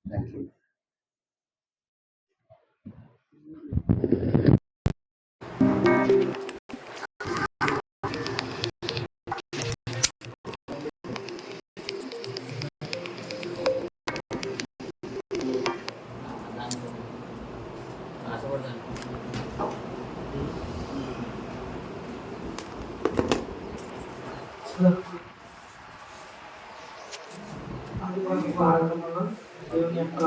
Thank you. అందుబాటు భారతంలో దేవుని యొక్క